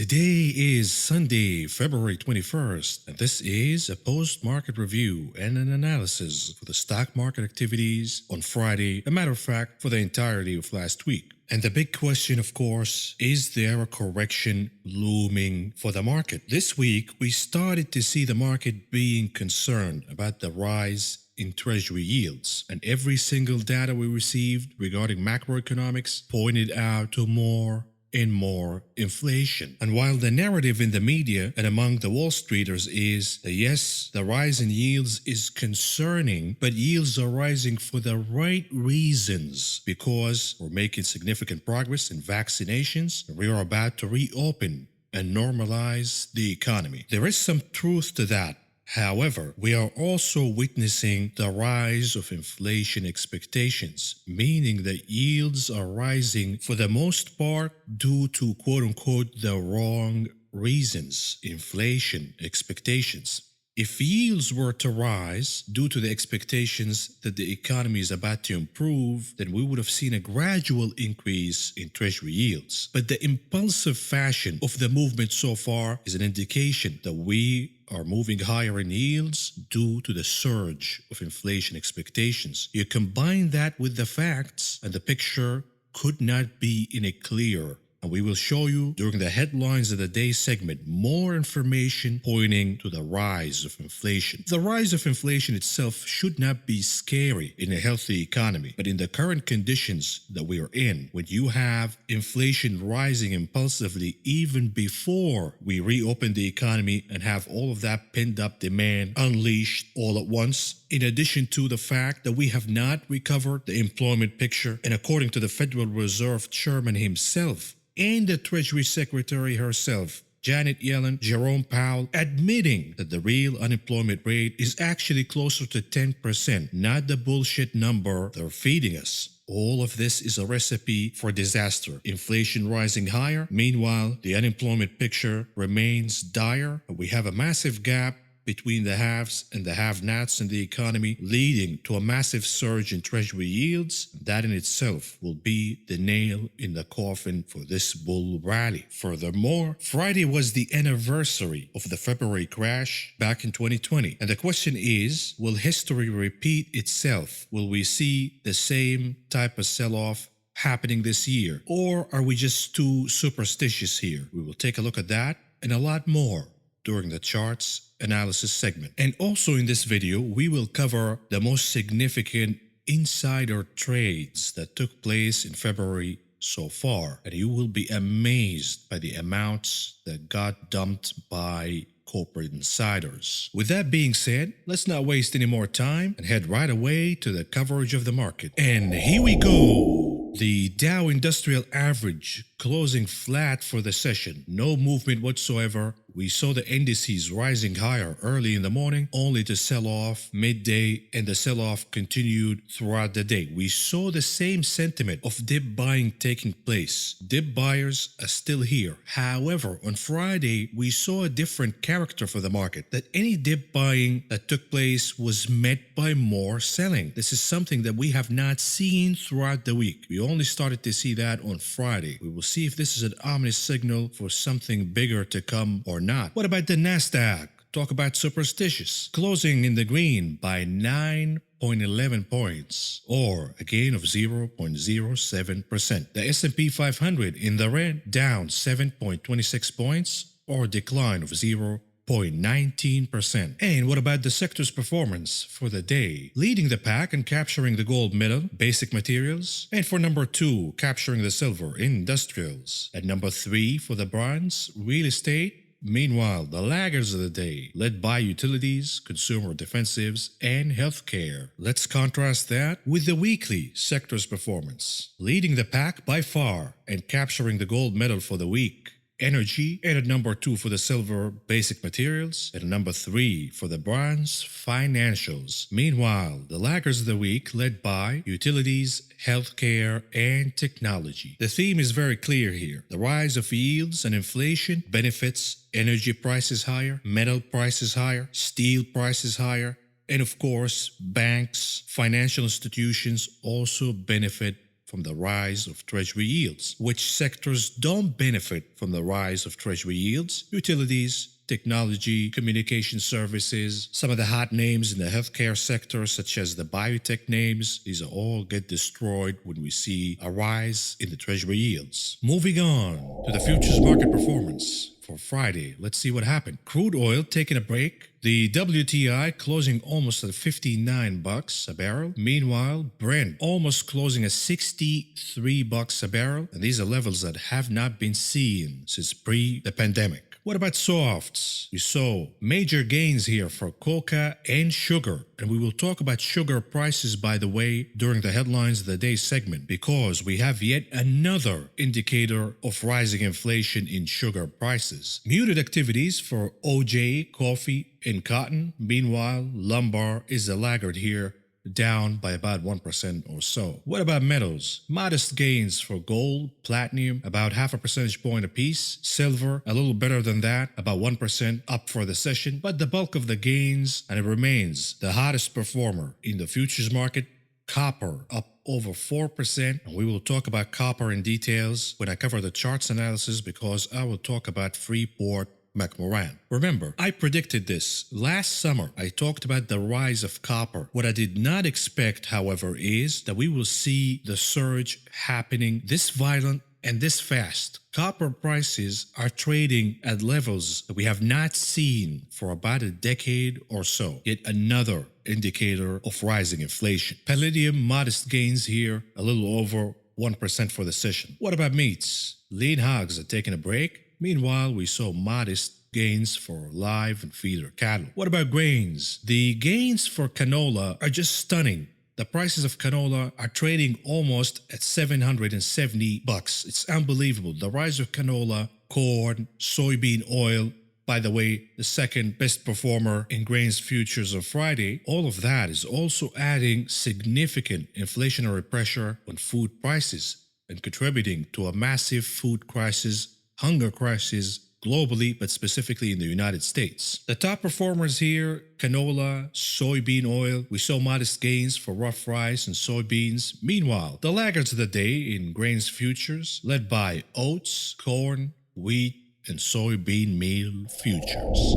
Today is Sunday, February 21st, and this is a post-market review and an analysis for the stock market activities on Friday, a matter of fact, for the entirety of last week. And the big question, of course, is there a correction looming for the market? This week, we started to see the market being concerned about the rise in treasury yields, and every single data we received regarding macroeconomics pointed out to more and more inflation. And while the narrative in the media and among the Wall Streeters is that yes, the rise in yields is concerning, but yields are rising for the right reasons because we're making significant progress in vaccinations and we are about to reopen and normalize the economy. There is some truth to that. However, we are also witnessing the rise of inflation expectations, meaning that yields are rising for the most part due to quote-unquote the wrong reasons, inflation expectations. If yields were to rise due to the expectations that the economy is about to improve, then we would have seen a gradual increase in treasury yields. But the impulsive fashion of the movement so far is an indication that we are moving higher in yields due to the surge of inflation expectations. You combine that with the facts, and the picture could not be any clearer. And we will show you during the headlines of the day segment more information pointing to the rise of inflation. The rise of inflation itself should not be scary in a healthy economy, but in the current conditions that we are in, when you have inflation rising impulsively even before we reopen the economy and have all of that pinned up demand unleashed all at once, in addition to the fact that we have not recovered the employment picture, and according to the Federal Reserve Chairman himself, and the Treasury Secretary herself, Janet Yellen, Jerome Powell, admitting that the real unemployment rate is actually closer to 10%, not the bullshit number they're feeding us. All of this is a recipe for disaster. Inflation rising higher. Meanwhile, the unemployment picture remains dire. We have a massive gap between the haves and the have-nots in the economy, leading to a massive surge in treasury yields. That in itself will be the nail in the coffin for this bull rally. Furthermore, Friday was the anniversary of the February crash back in 2020. And the question is, will history repeat itself? Will we see the same type of sell-off happening this year? Or are we just too superstitious here? We will take a look at that and a lot more during the charts analysis segment. And also in this video, we will cover the most significant insider trades that took place in February so far. And you will be amazed by the amounts that got dumped by corporate insiders. With that being said, let's not waste any more time and head right away to the coverage of the market. And here we go. The Dow Industrial Average closing flat for the session. No movement whatsoever. We saw the indices rising higher early in the morning, only to sell off midday, and the sell-off continued throughout the day. We saw the same sentiment of dip buying taking place. Dip buyers are still here. However, on Friday, we saw a different character for the market, that any dip buying that took place was met by more selling. This is something that we have not seen throughout the week. We only started to see that on Friday. We will see if this is an ominous signal for something bigger to come or not. What about the Nasdaq? Talk about superstitious. Closing in the green by 9.11 points, or a gain of 0.07%. The S&P 500 in the red, down 7.26 points, or a decline of 0.19%. And what about the sector's performance for the day? Leading the pack and capturing the gold medal, basic materials. And for number 2, capturing the silver, industrials. At number 3 for the bronze, real estate. Meanwhile, the laggards of the day, led by utilities, consumer defensives, and healthcare. Let's contrast that with the weekly sector's performance. Leading the pack by far and capturing the gold medal for the week, energy, and at number 2 for the silver, basic materials, and at number 3 for the bronze, financials. Meanwhile, the laggards of the week led by utilities, healthcare, and technology. The theme is very clear here. The rise of yields and inflation benefits energy prices higher, metal prices higher, steel prices higher, and of course, banks, financial institutions also benefit from the rise of Treasury yields. Which sectors don't benefit from the rise of Treasury yields? Utilities, technology, communication services, some of the hot names in the healthcare sector, such as the biotech names, these all get destroyed when we see a rise in the Treasury yields. Moving on to the futures market performance for Friday. Let's see what happened. Crude oil taking a break. The WTI closing almost at $59 a barrel. Meanwhile, Brent almost closing at $63 a barrel. And these are levels that have not been seen since pre the pandemic. What about softs? We saw major gains here for coca and sugar. And we will talk about sugar prices, by the way, during the headlines of the day segment, because we have yet another indicator of rising inflation in sugar prices. Muted activities for OJ, coffee, and cotton. Meanwhile, lumber is the laggard here, down by about 1% or so. What about metals? Modest gains for gold, platinum, about half a percentage point apiece. Silver, a little better than that, about 1% up for the session. But the bulk of the gains, and it remains the hottest performer in the futures market, copper, up over 4%. And we will talk about copper in details when I cover the charts analysis, because I will talk about Freeport McMoran. Remember, I predicted this. Last summer, I talked about the rise of copper. What I did not expect, however, is that we will see the surge happening this violent and this fast. Copper prices are trading at levels that we have not seen for about a decade or so. Yet another indicator of rising inflation. Palladium, modest gains here, a little over 1% for the session. What about meats? Lean hogs are taking a break. Meanwhile, we saw modest gains for live and feeder cattle. What about grains? The gains for canola are just stunning. The prices of canola are trading almost at $770. It's unbelievable. The rise of canola, corn, soybean oil, by the way, the second best performer in grains futures of Friday, all of that is also adding significant inflationary pressure on food prices and contributing to a massive food crisis, hunger crisis globally, but specifically in the United States. The top performers here, canola, soybean oil. We saw modest gains for rough rice and soybeans. Meanwhile, the laggards of the day in grains futures, led by oats, corn, wheat, and soybean meal futures.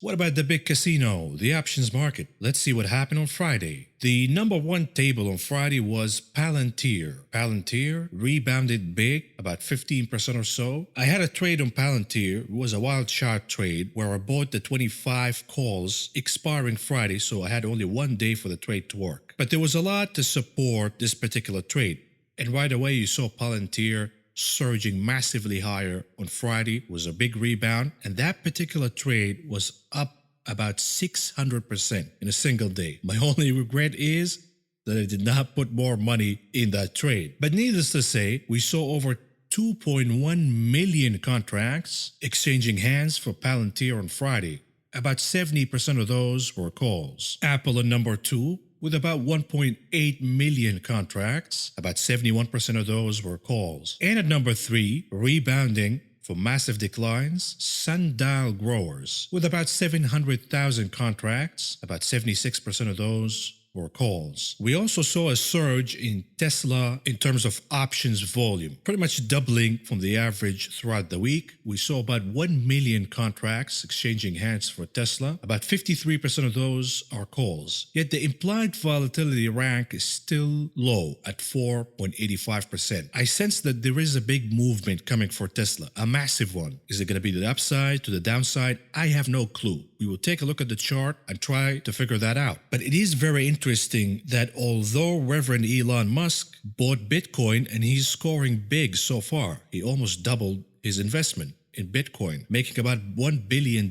What about the big casino, the options market? Let's see what happened on Friday. The number one table on Friday was Palantir. Palantir rebounded big, about 15% or so. I had a trade on Palantir. It was a wild shot trade where I bought the 25 calls expiring Friday, so I had only one day for the trade to work. But there was a lot to support this particular trade. And right away you saw Palantir surging massively higher on Friday. It was a big rebound, and that particular trade was up about 600% in a single day. My only regret is that I did not put more money in that trade. But needless to say, we saw over 2.1 million contracts exchanging hands for Palantir on Friday. About 70% of those were calls. Apple at number 2, with about 1.8 million contracts, about 71% of those were calls. And at number 3, rebounding from massive declines, sundial growers, with about 700,000 contracts, about 76% of those were calls. We also saw a surge in Tesla in terms of options volume, pretty much doubling from the average throughout the week. We saw about 1 million contracts exchanging hands for Tesla. About 53% of those are calls. Yet the implied volatility rank is still low at 4.85%. I sense that there is a big movement coming for Tesla, a massive one. Is it going to be the upside to the downside? I have no clue. We will take a look at the chart and try to figure that out. But it is very interesting that although Reverend Elon Musk bought Bitcoin and he's scoring big so far, he almost doubled his investment in Bitcoin, making about $1 billion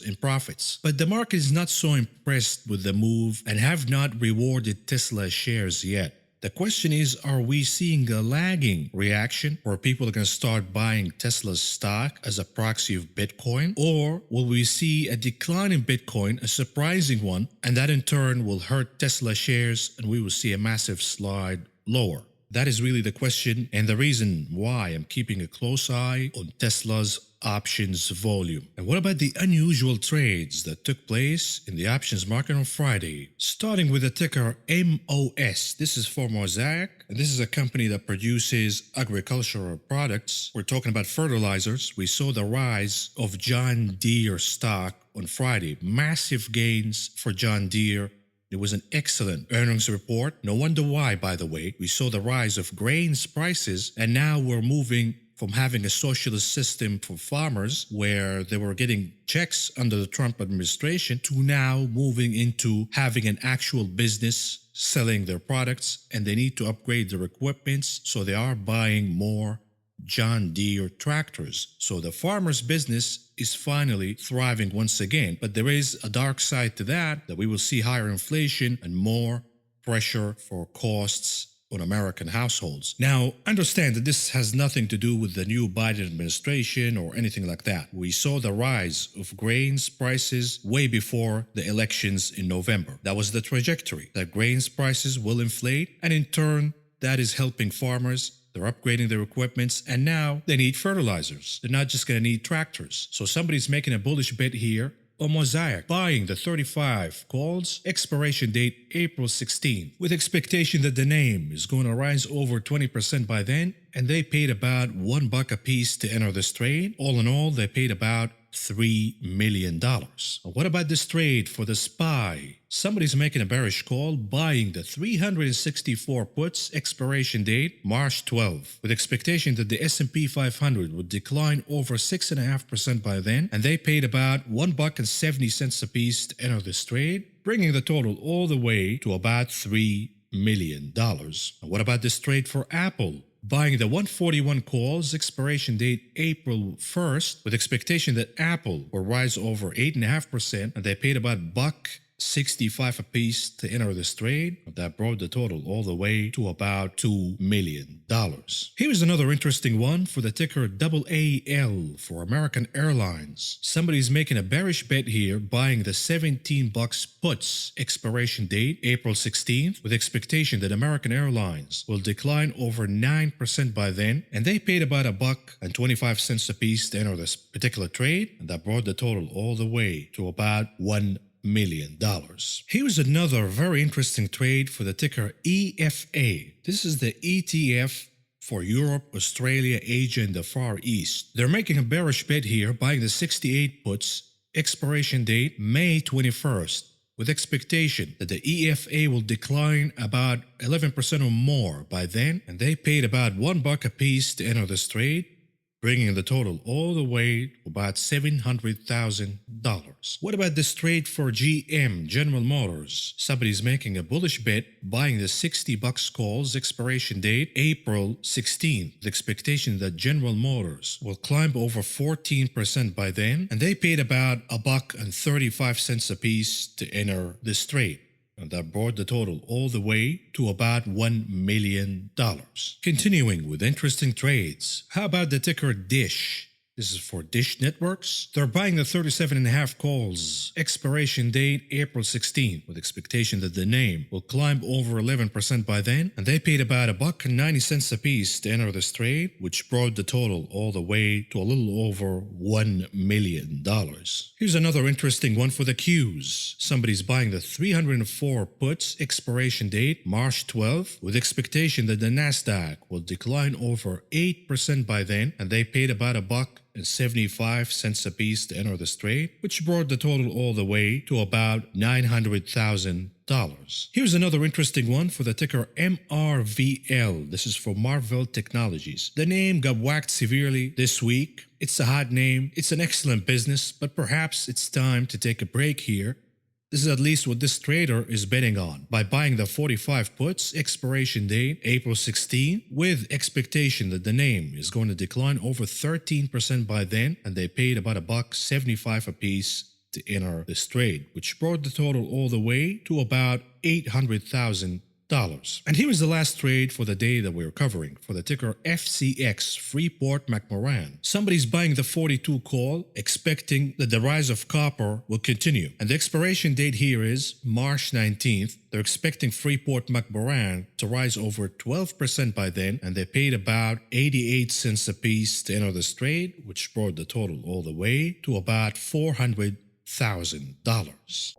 in profits. But the market is not so impressed with the move and have not rewarded Tesla shares yet. The question is, are we seeing a lagging reaction where people are going to start buying Tesla's stock as a proxy of Bitcoin? Or will we see a decline in Bitcoin, a surprising one, and that in turn will hurt Tesla shares and we will see a massive slide lower? That is really the question and the reason why I'm keeping a close eye on Tesla's options volume. And what about the unusual trades that took place in the options market on Friday? Starting with the ticker MOS. This is for Mosaic, and this is a company that produces agricultural products. We're talking about fertilizers. We saw the rise of John Deere stock on Friday. Massive gains for John Deere. It was an excellent earnings report. No wonder why, by the way. We saw the rise of grains prices, and now we're moving from having a socialist system for farmers where they were getting checks under the Trump administration to now moving into having an actual business selling their products, and they need to upgrade their equipments, so they are buying more John Deere tractors. So the farmer's business is finally thriving once again. But there is a dark side to that we will see higher inflation and more pressure for costs on American households. Now, understand that this has nothing to do with the new Biden administration or anything like that. We saw the rise of grains prices way before the elections in November. That was the trajectory, that grains prices will inflate, and in turn, that is helping farmers. They're upgrading their equipments, and now they need fertilizers. They're not just going to need tractors. So somebody's making a bullish bet here on Mosaic, buying the 35 calls, expiration date April 16, with expectation that the name is going to rise over 20% by then, and they paid about $1 a piece to enter this trade. All in all, they paid about $3 million. What about this trade for the SPY? Somebody's making a bearish call, buying the 364 puts, expiration date March 12, with expectation that the S&P 500 would decline over 6.5% by then, and they paid about $1.70 a piece to enter this trade, bringing the total all the way to about $3 million. What about this trade for Apple? Buying the 141 calls, expiration date April 1st, with expectation that Apple will rise over 8.5%, and they paid about $1.65 a piece to enter this trade. That brought the total all the way to about $2 million. Here's another interesting one for the ticker AAL for American Airlines. Somebody's making a bearish bet here, buying the $17 puts, expiration date April 16th, with expectation that American Airlines will decline over 9% by then, and they paid about $1.25 a piece to enter this particular trade, and that brought the total all the way to about $1 million. Here's another very interesting trade for the ticker EFA. This is the ETF for Europe, Australia, Asia, and the Far East. They're making a bearish bet here, buying the 68 puts, expiration date May 21st, with expectation that the EFA will decline about 11% or more by then, and they paid about $1 a piece to enter this trade, bringing the total all the way to about $700,000. What about this trade for GM, General Motors? Somebody's making a bullish bet, buying the $60 calls, expiration date April 16th, the expectation that General Motors will climb over 14% by then, and they paid about $1.35 a piece to enter this trade. And that brought the total all the way to about $1 million. Continuing with interesting trades, how about the ticker DISH? This is for Dish Networks. They're buying the 37.5 calls, expiration date April 16th, with expectation that the name will climb over 11% by then, and they paid about $1.90 a piece to enter this trade, which brought the total all the way to a little over $1 million. Here's another interesting one for the Qs. Somebody's buying the 304 puts, expiration date March 12th, with expectation that the Nasdaq will decline over 8% by then, and they paid about $1.75 a piece to enter this trade, which brought the total all the way to about $900,000. Here's another interesting one for the ticker MRVL. This is for Marvell Technologies. The name got whacked severely this week. It's a hot name. It's an excellent business, but perhaps it's time to take a break here. This is at least what this trader is betting on, by buying the 45 puts, expiration date April 16, with expectation that the name is going to decline over 13% by then, and they paid about $1.75 a piece to enter this trade, which brought the total all the way to about $800,000. And here is the last trade for the day that we're covering for the ticker FCX, Freeport McMoran. Somebody's buying the 42 call, expecting that the rise of copper will continue. And the expiration date here is March 19th. They're expecting Freeport McMoran to rise over 12% by then, and they paid about 88 cents a piece to enter this trade, which brought the total all the way to about $400,000.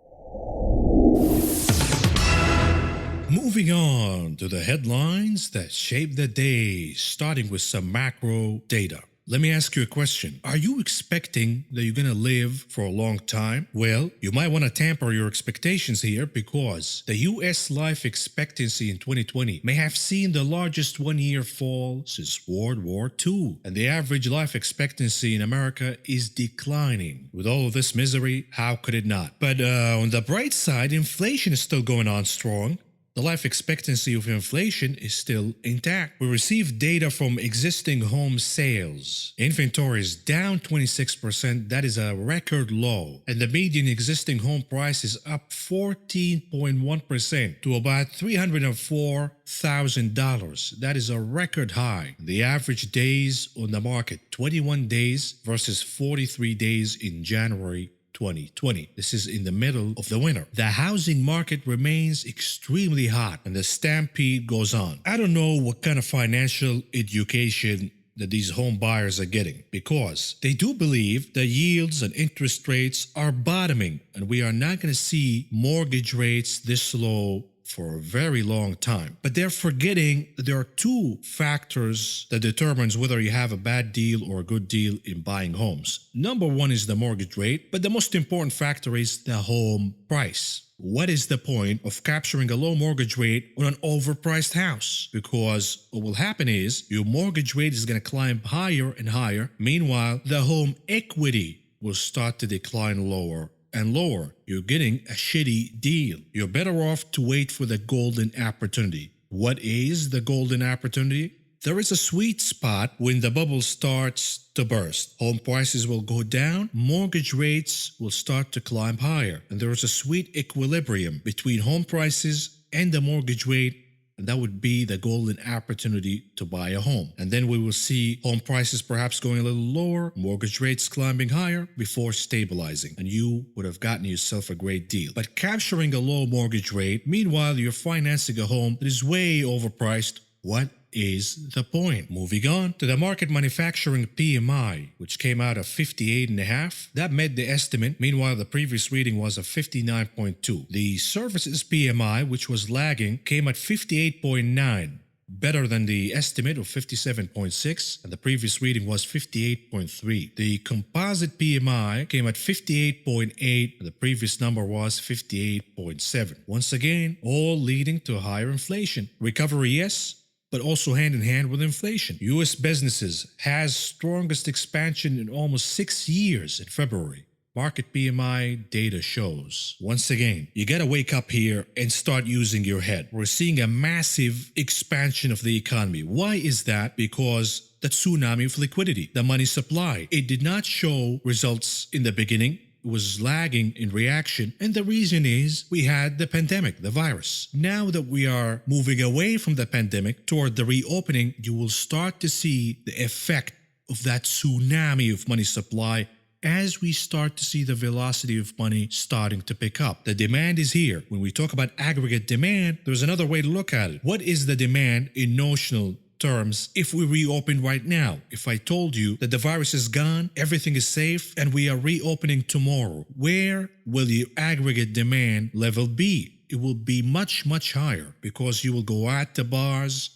Moving on to the headlines that shape the day, starting with some macro data. Let me ask you a question. Are you expecting that you're going to live for a long time? Well, you might want to temper your expectations here because the U.S. life expectancy in 2020 may have seen the largest one-year fall since World War II, and the average life expectancy in America is declining. With all of this misery, how could it not? But on the bright side, inflation is still going on strong. The life expectancy of inflation is still intact. We received data from existing home sales. Inventory is down 26%. That is a record low. And the median existing home price is up 14.1% to about $304,000. That is a record high. The average days on the market, 21 days versus 43 days in January 2020. This is in the middle of the winter. The housing market remains extremely hot and the stampede goes on. I don't know what kind of financial education that these home buyers are getting because they do believe that yields and interest rates are bottoming and we are not going to see mortgage rates this low for a very long time. But they're forgetting that there are two factors that determines whether you have a bad deal or a good deal in buying homes. Number one is the mortgage rate, but the most important factor is the home price. What is the point of capturing a low mortgage rate on an overpriced house? Because what will happen is your mortgage rate is going to climb higher and higher. Meanwhile, the home equity will start to decline lower and lower. You're getting a shitty deal. You're better off to wait for the golden opportunity. What is the golden opportunity? There is a sweet spot when the bubble starts to burst. Home prices will go down, mortgage rates will start to climb higher, and there is a sweet equilibrium between home prices and the mortgage rate. And that would be the golden opportunity to buy a home. And then we will see home prices perhaps going a little lower, mortgage rates climbing higher before stabilizing. And you would have gotten yourself a great deal. But capturing a low mortgage rate, meanwhile you're financing a home that is way overpriced, what is the point? Moving on to the market manufacturing PMI, which came out at 58.5. That met the estimate. Meanwhile, the previous reading was of 59.2. The services PMI, which was lagging, came at 58.9. Better than the estimate of 57.6, and the previous reading was 58.3. The composite PMI came at 58.8, and the previous number was 58.7. Once again, all leading to higher inflation. Recovery, yes, but also hand in hand with inflation. U.S. businesses has strongest expansion in almost 6 years in February. Market PMI data shows. Once again, you gotta wake up here and start using your head. We're seeing a massive expansion of the economy. Why is that? Because the tsunami of liquidity, the money supply. It did not show results in the beginning. It was lagging in reaction, and the reason is we had the pandemic, the virus. Now that we are moving away from the pandemic toward the reopening, you will start to see the effect of that tsunami of money supply as we start to see the velocity of money starting to pick up. The demand is here. When we talk about aggregate demand, there's another way to look at it. What is the demand in notional terms if we reopen right now? If I told you that the virus is gone, everything is safe, and we are reopening tomorrow, where will your aggregate demand level be? It will be much, much higher because you will go out to bars,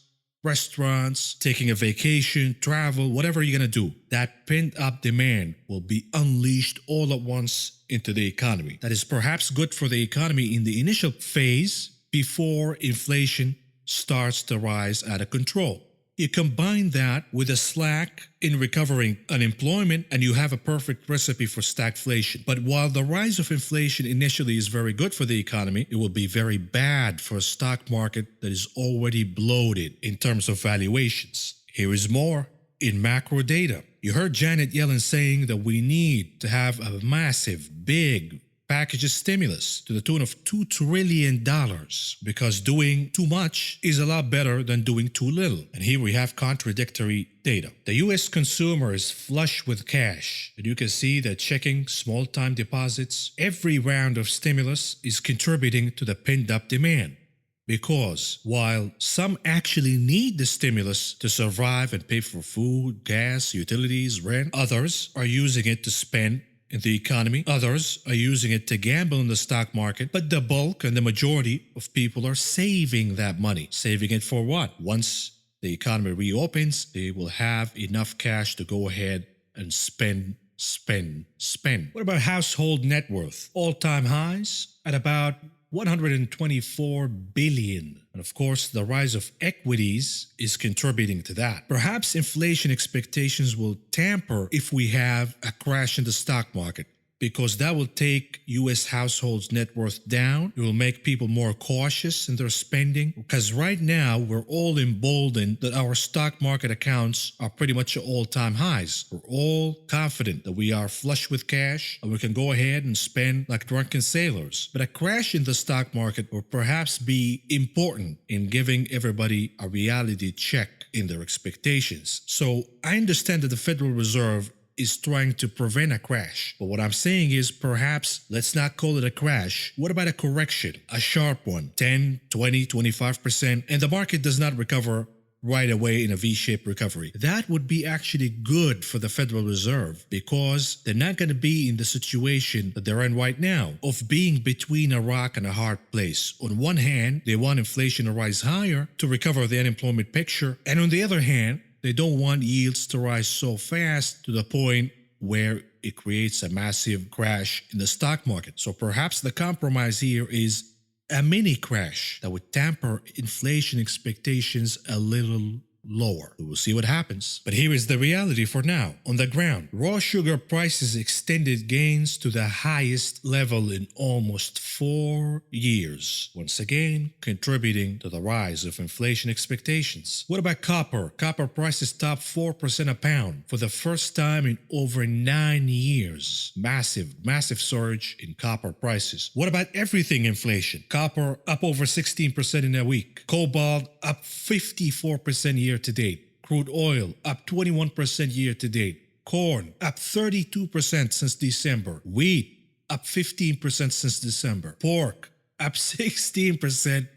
restaurants, taking a vacation, travel, whatever you're going to do. That pent-up demand will be unleashed all at once into the economy. That is perhaps good for the economy in the initial phase before inflation starts to rise out of control. You combine that with a slack in recovering unemployment and you have a perfect recipe for stagflation. But while the rise of inflation initially is very good for the economy, it will be very bad for a stock market that is already bloated in terms of valuations. Here is more in macro data. You heard Janet Yellen saying that we need to have a massive, big packages stimulus to the tune of $2 trillion because doing too much is a lot better than doing too little. And here we have contradictory data. The US consumer is flush with cash, and you can see that checking small-time deposits, every round of stimulus is contributing to the pent-up demand. Because while some actually need the stimulus to survive and pay for food, gas, utilities, rent, others are using it to spend in the economy. Others are using it to gamble in the stock market, but the bulk and the majority of people are saving that money. Saving it for what? Once the economy reopens, they will have enough cash to go ahead and spend. What about household net worth? All-time highs at about 124 billion. And of course, the rise of equities is contributing to that. Perhaps inflation expectations will tamper if we have a crash in the stock market, because that will take US households' net worth down. It will make people more cautious in their spending, because right now we're all emboldened that our stock market accounts are pretty much at all-time highs. We're all confident that we are flush with cash and we can go ahead and spend like drunken sailors. But a crash in the stock market will perhaps be important in giving everybody a reality check in their expectations. So I understand that the Federal Reserve is trying to prevent a crash. But what I'm saying is, perhaps let's not call it a crash. What about a correction? A sharp one, 10, 20, 25%, and the market does not recover right away in a V-shaped recovery. That would be actually good for the Federal Reserve, because they're not going to be in the situation that they're in right now of being between a rock and a hard place. On one hand, they want inflation to rise higher to recover the unemployment picture, and on the other hand, they don't want yields to rise so fast to the point where it creates a massive crash in the stock market. So perhaps the compromise here is a mini crash that would tamper inflation expectations a little lower. We will see what happens. But here is the reality for now. On the ground, raw sugar prices extended gains to the highest level in almost 4 years, once again contributing to the rise of inflation expectations. What about copper? Copper prices topped 4% a pound for the first time in over 9 years. Massive surge in copper prices. What about everything inflation? Copper up over 16% in a week. Cobalt up 54% year to date. Crude oil up 21% year to date. Corn up 32% since December. Wheat up 15% since December. Pork up 16%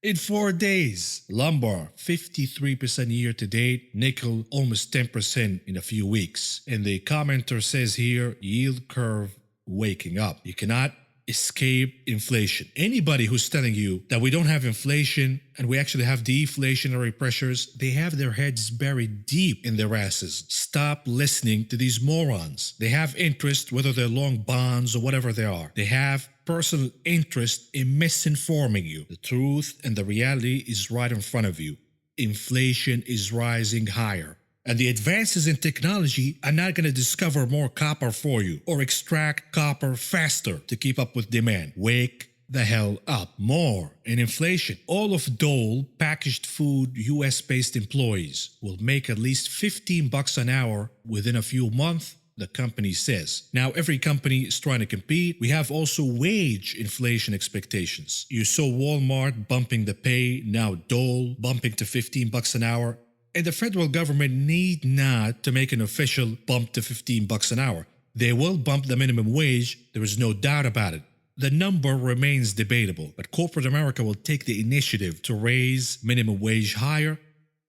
in 4 days. Lumber 53% year to date. Nickel almost 10% in a few weeks. And the commenter says here, yield curve waking up. You cannot escape inflation. Anybody who's telling you that we don't have inflation and we actually have deflationary pressures, they have their heads buried deep in their asses. Stop listening to these morons. They have interest, whether they're long bonds or whatever they are. They have personal interest in misinforming you. The truth and the reality is right in front of you. Inflation is rising higher. And the advances in technology are not going to discover more copper for you or extract copper faster to keep up with demand. Wake the hell up. More in inflation. All of Dole packaged food US-based employees will make at least $15 an hour within a few months, the company says. Now, every company is trying to compete. We have also wage inflation expectations. You saw Walmart bumping the pay, now Dole bumping to $15 an hour. And the federal government need not to make an official bump to $15 an hour. They will bump the minimum wage, there is no doubt about it. The number remains debatable, but corporate America will take the initiative to raise minimum wage higher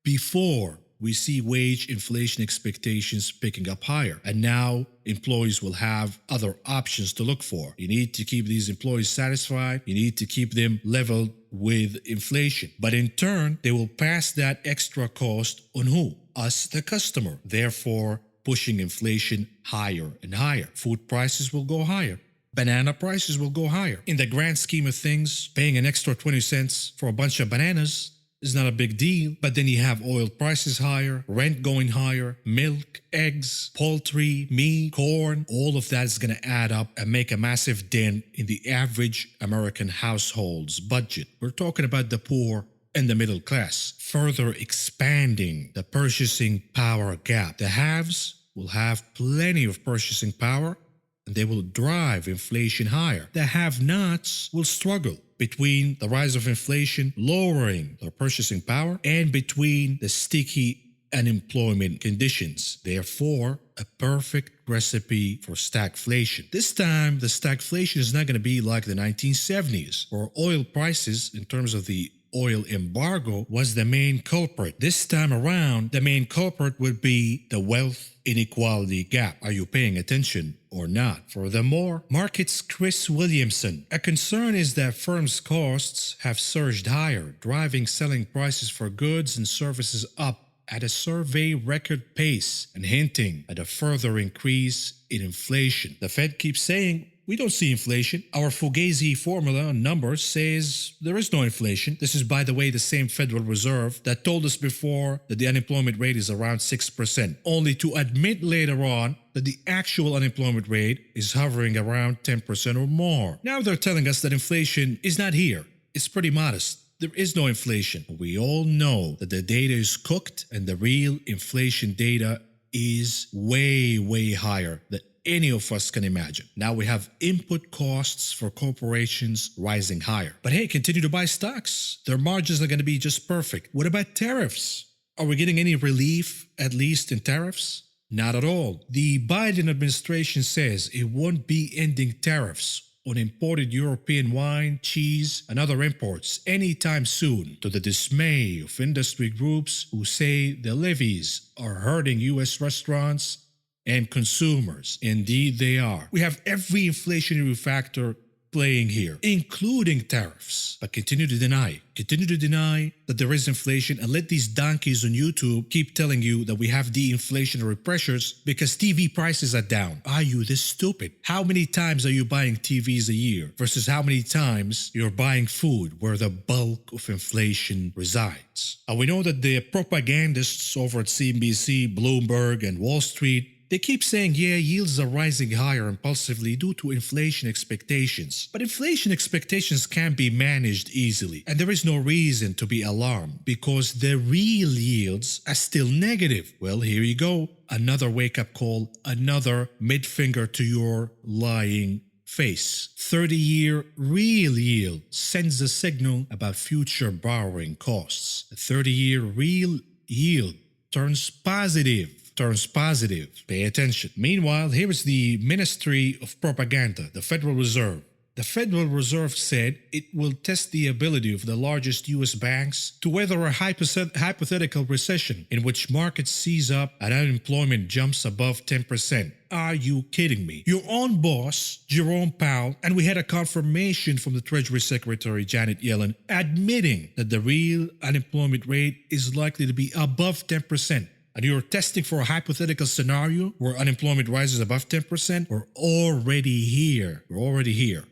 before we see wage inflation expectations picking up higher. And now employees will have other options to look for. You need to keep these employees satisfied. You need to keep them leveled with inflation. But in turn, they will pass that extra cost on who? Us, the customer. Therefore, pushing inflation higher and higher. Food prices will go higher. Banana prices will go higher. In the grand scheme of things, paying an extra 20 cents for a bunch of bananas is not a big deal, but then you have oil prices higher, rent going higher, milk, eggs, poultry, meat, corn, all of that is going to add up and make a massive dent in the average American household's budget. We're talking about the poor and the middle class, further expanding the purchasing power gap. The haves will have plenty of purchasing power, and they will drive inflation higher. The have-nots will struggle between the rise of inflation lowering their purchasing power and between the sticky unemployment conditions. Therefore, a perfect recipe for stagflation. This time, the stagflation is not going to be like the 1970s, where oil prices, in terms of the oil embargo, was the main culprit. This time around, the main culprit would be the wealth inequality gap. Are you paying attention or not? Furthermore, markets Chris Williamson. A concern is that firms' costs have surged higher, driving selling prices for goods and services up at a survey record pace and hinting at a further increase in inflation. The Fed keeps saying, we don't see inflation. Our Fugazi formula on numbers says there is no inflation. This is, by the way, the same Federal Reserve that told us before that the unemployment rate is around 6%, only to admit later on that the actual unemployment rate is hovering around 10% or more. Now they're telling us that inflation is not here. It's pretty modest. There is no inflation. We all know that the data is cooked and the real inflation data is way, way higher than any of us can imagine. Now we have input costs for corporations rising higher. But hey, continue to buy stocks. Their margins are going to be just perfect. What about tariffs? Are we getting any relief, at least in tariffs? Not at all. The Biden administration says it won't be ending tariffs on imported European wine, cheese, and other imports anytime soon, to the dismay of industry groups who say the levies are hurting U.S. restaurants and consumers. Indeed, they are. We have every inflationary factor playing here, including tariffs. But continue to deny that there is inflation, and let these donkeys on YouTube keep telling you that we have de-inflationary pressures because TV prices are down. Are you this stupid? How many times are you buying TVs a year versus how many times you're buying food, where the bulk of inflation resides? And we know that the propagandists over at CNBC, Bloomberg, and Wall Street, they keep saying, yeah, yields are rising higher impulsively due to inflation expectations. But inflation expectations can be managed easily, and there is no reason to be alarmed because the real yields are still negative. Well, here you go. Another wake-up call, another mid-finger to your lying face. 30-year real yield sends a signal about future borrowing costs. A 30-year real yield turns positive. Pay attention. Meanwhile, here is the Ministry of Propaganda, the Federal Reserve. The Federal Reserve said it will test the ability of the largest U.S. banks to weather a hypothetical recession in which markets seize up and unemployment jumps above 10%. Are you kidding me? Your own boss, Jerome Powell, and we had a confirmation from the Treasury Secretary Janet Yellen admitting that the real unemployment rate is likely to be above 10%. And you're testing for a hypothetical scenario where unemployment rises above 10%? We're already here.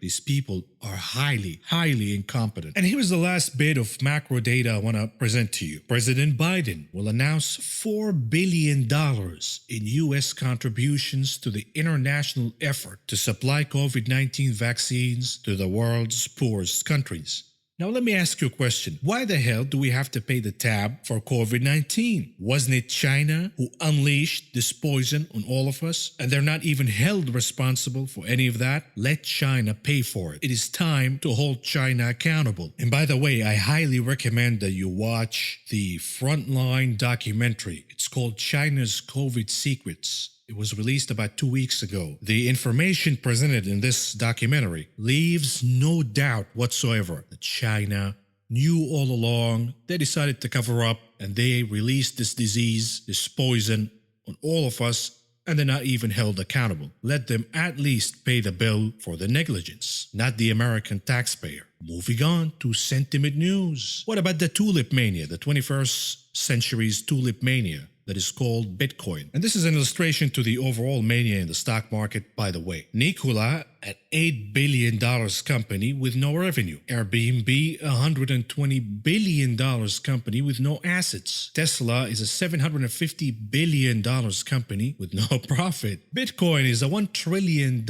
These people are highly, highly incompetent. And here's the last bit of macro data I want to present to you. President Biden will announce $4 billion in U.S. contributions to the international effort to supply COVID-19 vaccines to the world's poorest countries. Now let me ask you a question. Why the hell do we have to pay the tab for COVID-19? Wasn't it China who unleashed this poison on all of us? And they're not even held responsible for any of that? Let China pay for it. It is time to hold China accountable. And by the way, I highly recommend that you watch the Frontline documentary. It's called China's COVID Secrets. It was released about 2 weeks ago. The information presented in this documentary leaves no doubt whatsoever that China knew all along. They decided to cover up and they released this disease, this poison on all of us, and they're not even held accountable. Let them at least pay the bill for the negligence, not the American taxpayer. Moving on to sentiment news. What about the tulip mania, the 21st century's tulip mania? That is called Bitcoin. And this is an illustration to the overall mania in the stock market, by the way. Nikola, an $8 billion company with no revenue. Airbnb, a $120 billion company with no assets. Tesla is a $750 billion company with no profit. Bitcoin is a $1 trillion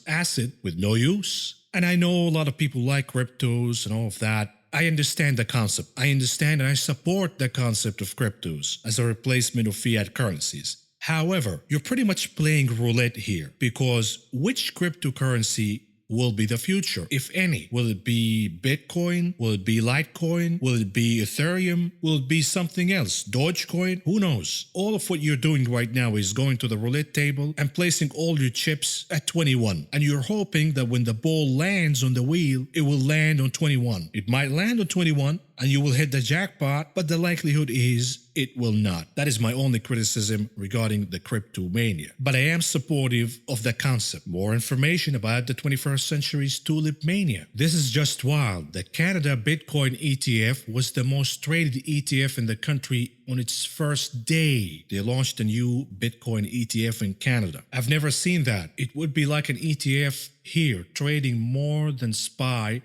asset with no use. And I know a lot of people like cryptos and all of that. I understand the concept. I understand and I support the concept of cryptos as a replacement of fiat currencies. However, you're pretty much playing roulette here because which cryptocurrency will be the future, if any? Will it be Bitcoin? Will it be Litecoin? Will it be Ethereum? Will it be something else? Dogecoin? Who knows? All of what you're doing right now is going to the roulette table and placing all your chips at 21. And you're hoping that when the ball lands on the wheel, it will land on 21. It might land on 21 and you will hit the jackpot, but the likelihood is it will not. That is my only criticism regarding the crypto mania. But I am supportive of the concept. More information about the 21st century's tulip mania. This is just wild. The Canada Bitcoin ETF was the most traded ETF in the country on its first day. They launched a new Bitcoin ETF in Canada. I've never seen that. It would be like an ETF here, trading more than SPY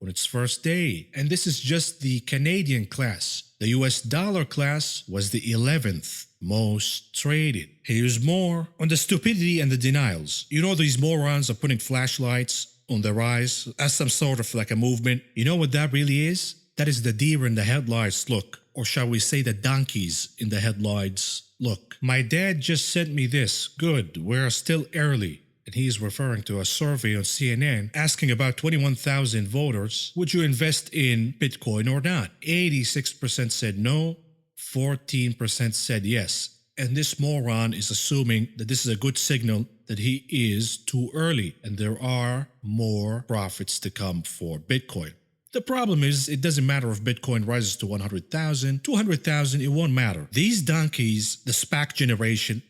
on its first day. And this is just the Canadian class. The US dollar class was the 11th most traded. Here's more on the stupidity and the denials. You know, these morons are putting flashlights on the rise as some sort of like a movement. You know what that really is? That is the deer in the headlights look, or shall we say the donkeys in the headlights look. My dad just sent me this. Good, we're still early. And he's referring to a survey on CNN asking about 21,000 voters, would you invest in Bitcoin or not? 86% said no, 14% said yes. And this moron is assuming that this is a good signal that he is too early and there are more profits to come for Bitcoin. The problem is, it doesn't matter if Bitcoin rises to 100,000, 200,000, it won't matter. These donkeys, the SPAC generation,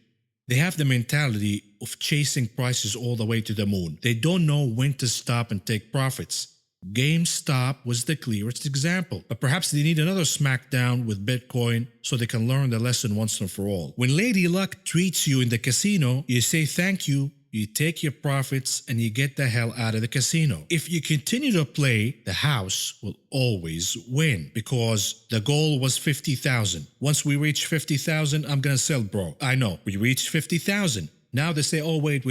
they have the mentality of chasing prices all the way to the moon. They don't know when to stop and take profits. GameStop was the clearest example. But perhaps they need another smackdown with Bitcoin so they can learn the lesson once and for all. When Lady Luck treats you in the casino, you say thank you, you take your profits, and you get the hell out of the casino. If you continue to play, the house will always win because the goal was 50,000. Once we reach 50,000, I'm gonna sell, bro. I know, we reached 50,000. Now they say, oh, wait.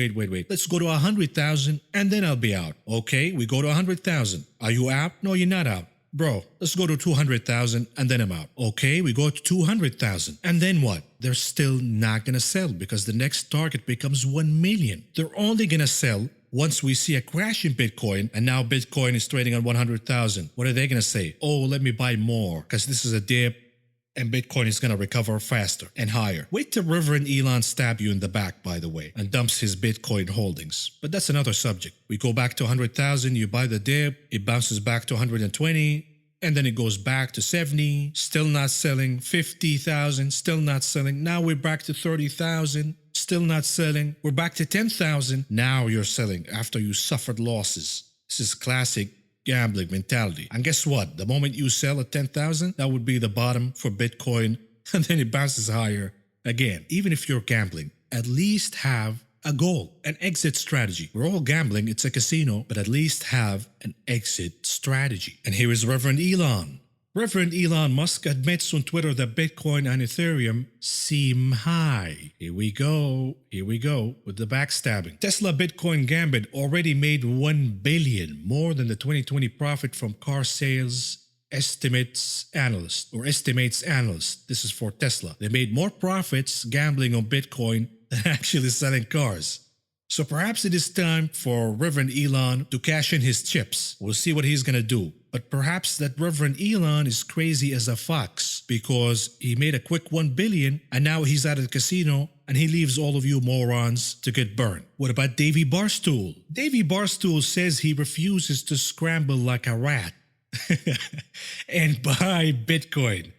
Let's go to 100,000 and then I'll be out. Okay, we go to 100,000. Are you out? No, you're not out. Bro, let's go to 200,000 and then I'm out. Okay, we go to 200,000. And then what? They're still not gonna sell because the next target becomes 1 million. They're only gonna sell once we see a crash in Bitcoin and now Bitcoin is trading at 100,000. What are they gonna say? Oh, let me buy more because this is a dip and Bitcoin is gonna recover faster and higher. Wait till Reverend Elon stab you in the back, by the way, and dumps his Bitcoin holdings. But that's another subject. We go back to 100,000, you buy the dip, it bounces back to 120, and then it goes back to 70, still not selling, 50,000, still not selling. Now we're back to 30,000, still not selling. We're back to 10,000, now you're selling after you suffered losses. This is classic gambling mentality. And guess what? The moment you sell at 10,000, that would be the bottom for Bitcoin, and then it bounces higher again. Even if you're gambling, at least have a goal, an exit strategy. We're all gambling, it's a casino, but at least have an exit strategy. And here is Reverend Elon. Reverend Elon Musk admits on Twitter that Bitcoin and Ethereum seem high. Here we go with the backstabbing. Tesla Bitcoin Gambit already made 1 billion, more than the 2020 profit from car sales estimates analyst. This is for Tesla. They made more profits gambling on Bitcoin than actually selling cars. So perhaps it is time for Reverend Elon to cash in his chips. We'll see what he's gonna do. But perhaps that Reverend Elon is crazy as a fox because he made a quick 1 billion and now he's at a casino and he leaves all of you morons to get burned. What about Davey Barstool? Davey Barstool says he refuses to scramble like a rat and buy Bitcoin.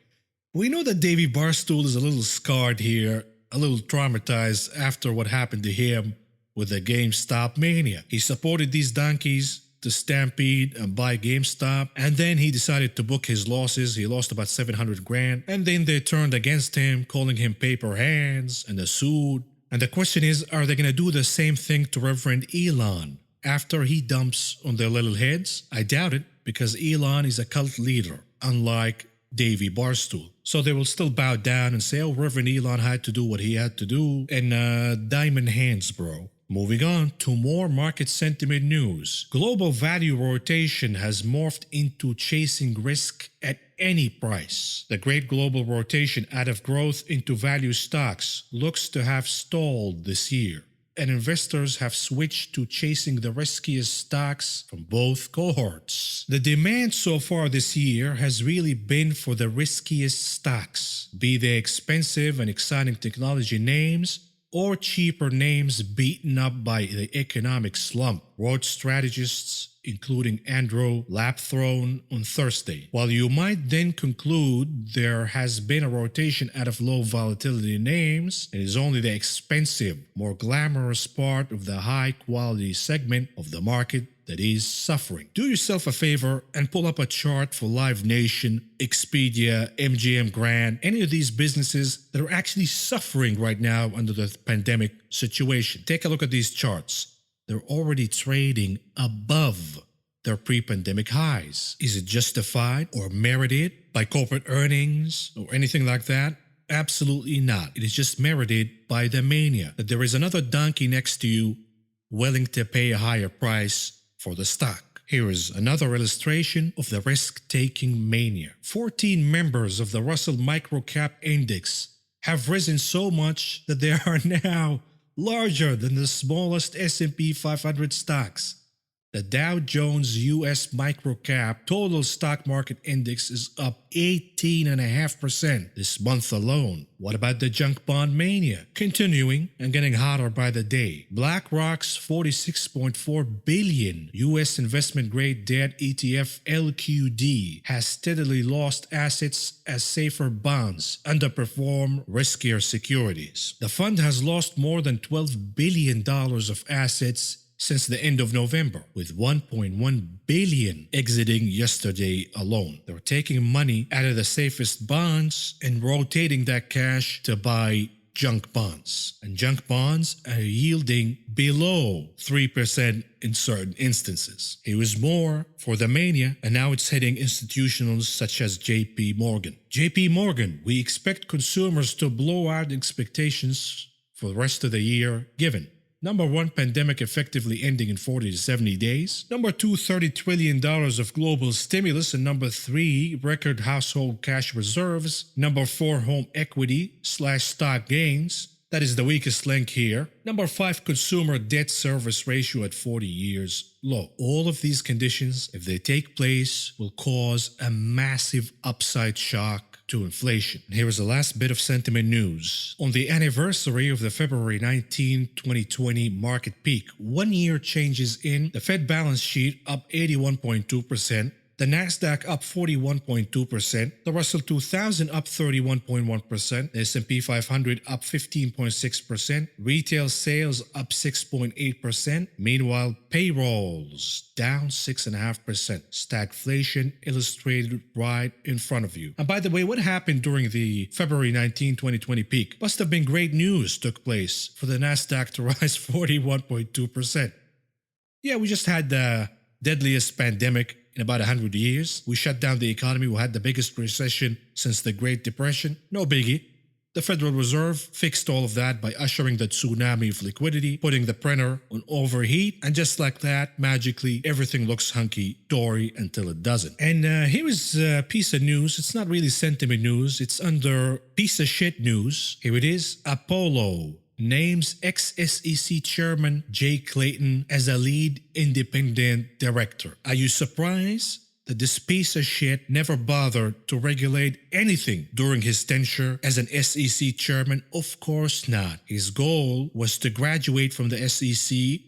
We know that Davey Barstool is a little scarred here, a little traumatized after what happened to him with the GameStop mania. He supported these donkeys to stampede and buy GameStop, and then he decided to book his losses. He lost about 700 grand, and then they turned against him, calling him paper hands and a suit. And the question is, are they gonna do the same thing to Reverend Elon after he dumps on their little heads? I doubt it, because Elon is a cult leader, unlike Davey Barstool. So they will still bow down and say, oh, Reverend Elon had to do what he had to do, and diamond hands, bro. Moving on to more market sentiment news. Global value rotation has morphed into chasing risk at any price. The great global rotation out of growth into value stocks looks to have stalled this year, and investors have switched to chasing the riskiest stocks from both cohorts. The demand so far this year has really been for the riskiest stocks, be they expensive and exciting technology names or cheaper names beaten up by the economic slump, wrote strategists including Andrew Lapthrone on Thursday. While you might then conclude there has been a rotation out of low volatility names, it is only the expensive, more glamorous part of the high quality segment of the market that is suffering. Do yourself a favor and pull up a chart for Live Nation, Expedia, MGM Grand, any of these businesses that are actually suffering right now under the pandemic situation. Take a look at these charts. They're already trading above their pre-pandemic highs. Is it justified or merited by corporate earnings or anything like that? Absolutely not. It is just merited by the mania that there is another donkey next to you willing to pay a higher price for the stock. Here is another illustration of the risk-taking mania. 14 members of the Russell Microcap Index have risen so much that they are now larger than the smallest S&P 500 stocks. The Dow Jones US Microcap Total Stock Market Index is up 18.5% this month alone. What about the junk bond mania? Continuing and getting hotter by the day. BlackRock's $46.4 billion US investment grade debt ETF LQD has steadily lost assets as safer bonds underperform riskier securities. The fund has lost more than $12 billion of assets since the end of November, with $1.1 billion exiting yesterday alone. They're taking money out of the safest bonds and rotating that cash to buy junk bonds. And junk bonds are yielding below 3% in certain instances. It was more for the mania, and now it's hitting institutionals such as JP Morgan. JP Morgan, we expect consumers to blow out expectations for the rest of the year given Number 1, pandemic effectively ending in 40 to 70 days. Number 2, $30 trillion of global stimulus. And number 3, record household cash reserves. Number 4, home equity/stock gains. That is the weakest link here. Number 5, consumer debt service ratio at 40 years low. All of these conditions, if they take place, will cause a massive upside shock to inflation. Here is the last bit of sentiment news. On the anniversary of the February 19, 2020 market peak, 1 year changes in the Fed balance sheet up 81.2%, the Nasdaq up 41.2%, the Russell 2000 up 31.1%, the S&P 500 up 15.6%, retail sales up 6.8%, meanwhile payrolls down 6.5%. Stagflation illustrated right in front of you. And by the way, what happened during the February 19, 2020 peak? Must have been great news took place for the Nasdaq to rise 41.2%. Yeah, we just had the deadliest pandemic in about 100 years. We shut down the economy. We had the biggest recession since the Great Depression. No biggie. The Federal Reserve fixed all of that by ushering the tsunami of liquidity, putting the printer on overheat, and just like that, magically, everything looks hunky-dory until it doesn't. And here is a piece of news. It's not really sentiment news. It's under piece of shit news. Here it is. Apollo names ex-SEC Chairman Jay Clayton as a lead independent director. Are you surprised that this piece of shit never bothered to regulate anything during his tenure as an SEC chairman? Of course not. His goal was to graduate from the SEC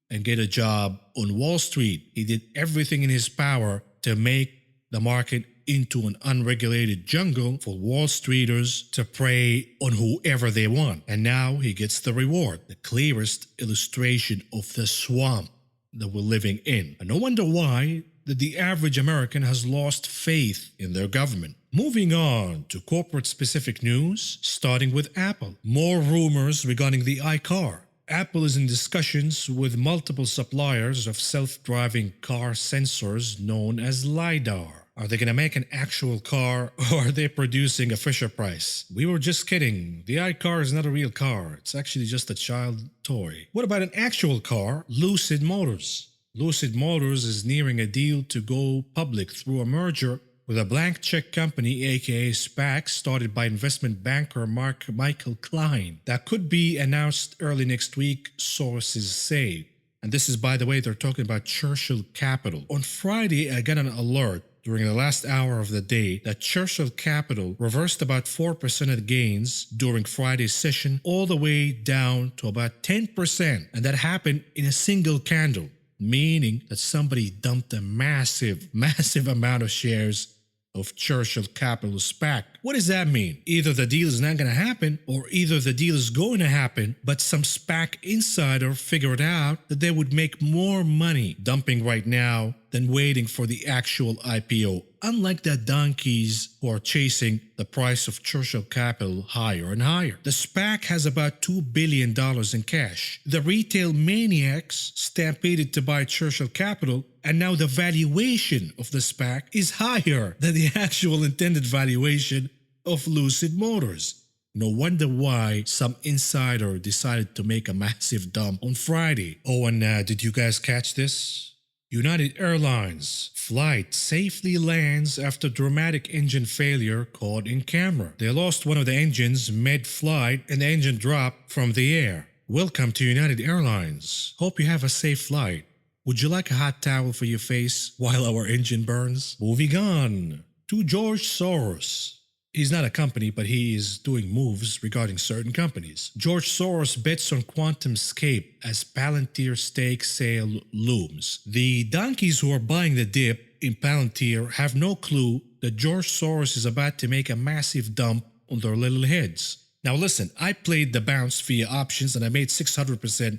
and get a job on Wall Street. He did everything in his power to make the market into an unregulated jungle for Wall Streeters to prey on whoever they want. And now he gets the reward, the clearest illustration of the swamp that we're living in. And no wonder why that the average American has lost faith in their government. Moving on to corporate-specific news, starting with Apple. More rumors regarding the iCar. Apple is in discussions with multiple suppliers of self-driving car sensors known as LiDAR. Are they gonna make an actual car or are they producing a Fisher Price? We were just kidding. The iCar is not a real car. It's actually just a child toy. What about an actual car? Lucid Motors. Lucid Motors is nearing a deal to go public through a merger with a blank check company, aka SPAC, started by investment banker Michael Klein. That could be announced early next week, sources say. And this is, by the way, they're talking about Churchill Capital. On Friday, I got an alert during the last hour of the day that Churchill Capital reversed about 4% of gains during Friday's session, all the way down to about 10%. And that happened in a single candle, meaning that somebody dumped a massive amount of shares of Churchill Capital SPAC. What does that mean? Either the deal is not going to happen, or either the deal is going to happen, but some SPAC insider figured out that they would make more money dumping right now than waiting for the actual IPO. Unlike the donkeys who are chasing the price of Churchill Capital higher and higher. The SPAC has about $2 billion in cash. The retail maniacs stampeded to buy Churchill Capital, and now the valuation of the SPAC is higher than the actual intended valuation of Lucid Motors. No wonder why some insider decided to make a massive dump on Friday. Oh, and did you guys catch this? United Airlines flight safely lands after dramatic engine failure caught in camera. They lost one of the engines mid-flight and the engine dropped from the air. Welcome to United Airlines. Hope you have a safe flight. Would you like a hot towel for your face while our engine burns? Moving on to George Soros. He's not a company, but he is doing moves regarding certain companies. George Soros bets on QuantumScape as Palantir stake sale looms. The donkeys who are buying the dip in Palantir have no clue that George Soros is about to make a massive dump on their little heads. Now listen, I played the bounce via options and I made 600%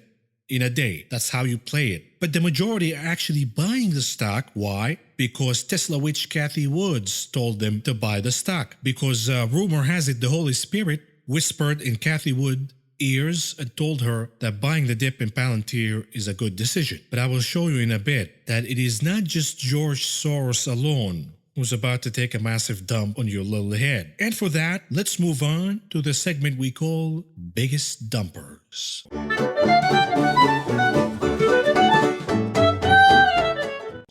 in a day. That's how you play it. But the majority are actually buying the stock. Why? Because Tesla witch Cathie Woods told them to buy the stock. Because rumor has it the Holy Spirit whispered in Cathie Wood's ears and told her that buying the dip in Palantir is a good decision. But I will show you in a bit that it is not just George Soros alone who's about to take a massive dump on your little head. And for that, let's move on to the segment we call Biggest Dumpers.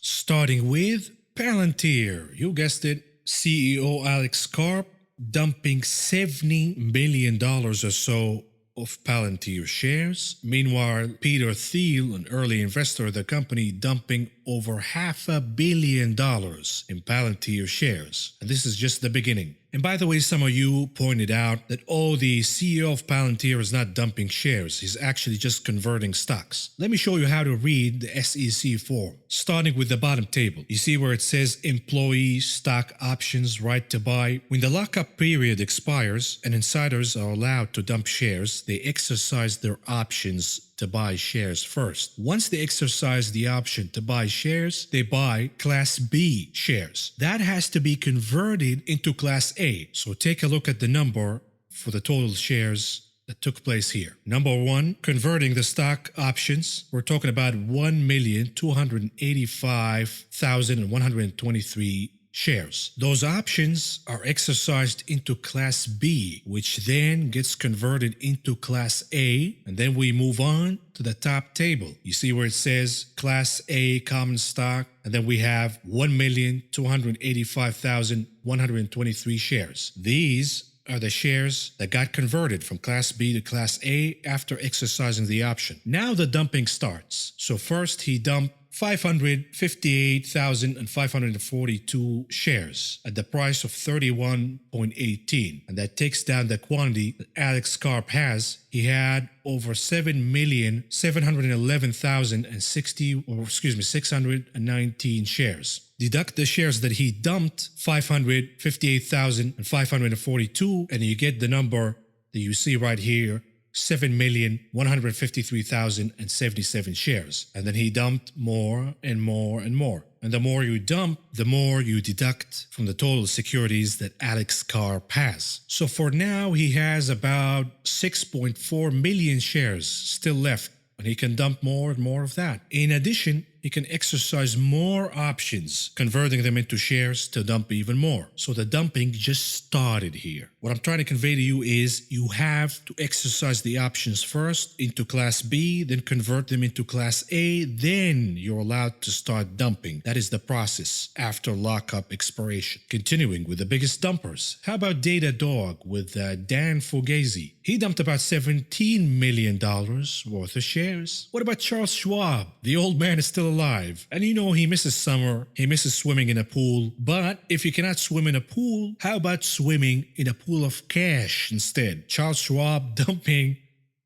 Starting with Palantir. You guessed it, CEO Alex Karp dumping $70 million or so of Palantir shares. Meanwhile, Peter Thiel, an early investor of the company, dumping over $500 million in Palantir shares. And this is just the beginning. And by the way, some of you pointed out that, oh, the CEO of Palantir is not dumping shares. He's actually just converting stocks. Let me show you how to read the SEC form. Starting with the bottom table. You see where it says employee stock options right to buy. When the lockup period expires and insiders are allowed to dump shares, they exercise their options to buy shares first. Once they exercise the option to buy shares, they buy Class B shares. That has to be converted into Class A. So take a look at the number for the total shares that took place here. Number one, converting the stock options. We're talking about 1,285,123 shares. Those options are exercised into Class B, which then gets converted into Class A, and then we move on to the top table. You see where it says Class A common stock, and then we have 1,285,123 shares. These are the shares that got converted from Class B to Class A after exercising the option. Now the dumping starts. So first he dumped 558,542 shares at the price of 31.18, and that takes down the quantity that Alex Karp has. He had over 619 shares. Deduct the shares that he dumped, 558,542, and you get the number that you see right here, 7,153,077 shares. And then he dumped more and more and more. And the more you dump, the more you deduct from the total securities that Alex Karp has. So for now, he has about 6.4 million shares still left, and he can dump more and more of that. In addition, he can exercise more options, converting them into shares to dump even more. So the dumping just started here. What I'm trying to convey to you is you have to exercise the options first into Class B, then convert them into Class A, then you're allowed to start dumping. That is the process after lockup expiration. Continuing with the biggest dumpers. How about Datadog with Dan Fugazi? He dumped about $17 million worth of shares. What about Charles Schwab? The old man is still alive. And you know he misses summer, he misses swimming in a pool. But if you cannot swim in a pool, how about swimming in a pool of cash instead? Charles Schwab dumping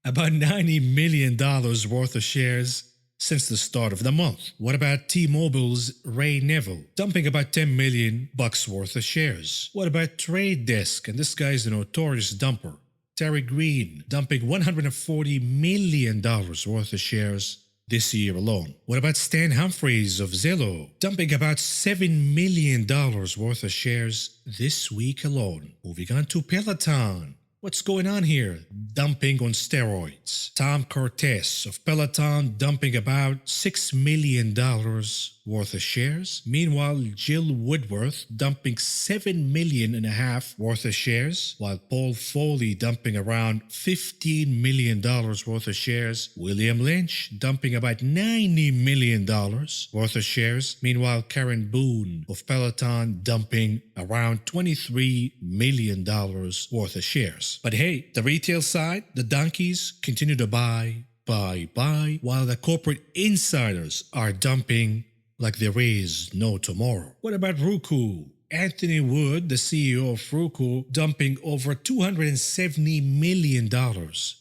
about $90 million worth of shares since the start of the month. What about T-Mobile's Ray Neville, dumping about $10 million worth of shares? What about Trade Desk? And this guy is a notorious dumper. Terry Green, dumping $140 million worth of shares this year alone. What about Stan Humphreys of Zillow, dumping about $7 million worth of shares this week alone? Moving on to Peloton. What's going on here? Dumping on steroids. Tom Cortez of Peloton dumping about $6 million worth of shares. Meanwhile, Jill Woodworth dumping $7.5 million worth of shares, while Paul Foley dumping around $15 million worth of shares. William Lynch dumping about $90 million worth of shares. Meanwhile, Karen Boone of Peloton dumping around $23 million worth of shares. But hey, the retail side, the donkeys continue to buy, while the corporate insiders are dumping like there is no tomorrow. What about Roku? Anthony Wood, the CEO of Roku, dumping over $270 million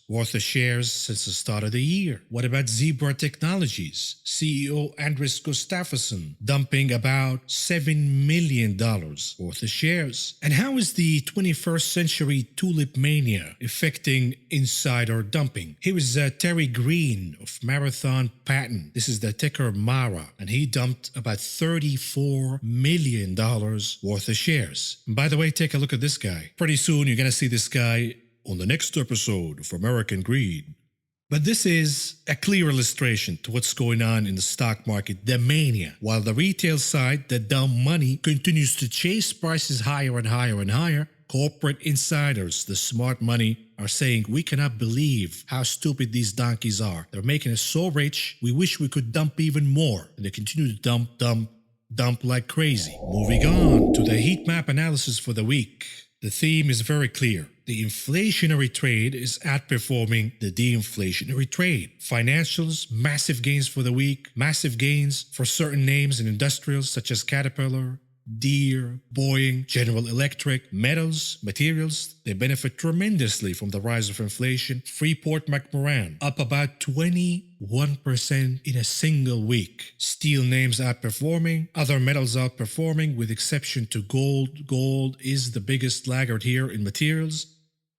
worth of shares since the start of the year. What about Zebra Technologies? CEO Andres Gustafsson dumping about $7 million worth of shares. And how is the 21st century tulip mania affecting insider dumping? Here is Terry Green of Marathon Patent. This is the ticker MARA, and he dumped about $34 million worth of shares. And by the way, take a look at this guy. Pretty soon you're going to see this guy on the next episode of American Greed. But this is a clear illustration to what's going on in the stock market, the mania. While the retail side, the dumb money, continues to chase prices higher and higher and higher, corporate insiders, the smart money, are saying, we cannot believe how stupid these donkeys are. They're making us so rich, we wish we could dump even more. And they continue to dump like crazy. Moving on to the heat map analysis for the week. The theme is very clear. The inflationary trade is outperforming the de-inflationary trade. Financials, massive gains for the week. Massive gains for certain names in industrials such as Caterpillar, Deere, Boeing, General Electric. Metals, materials, they benefit tremendously from the rise of inflation. Freeport-McMoran up about 21% in a single week. Steel names outperforming, other metals outperforming with exception to gold. Gold is the biggest laggard here in materials.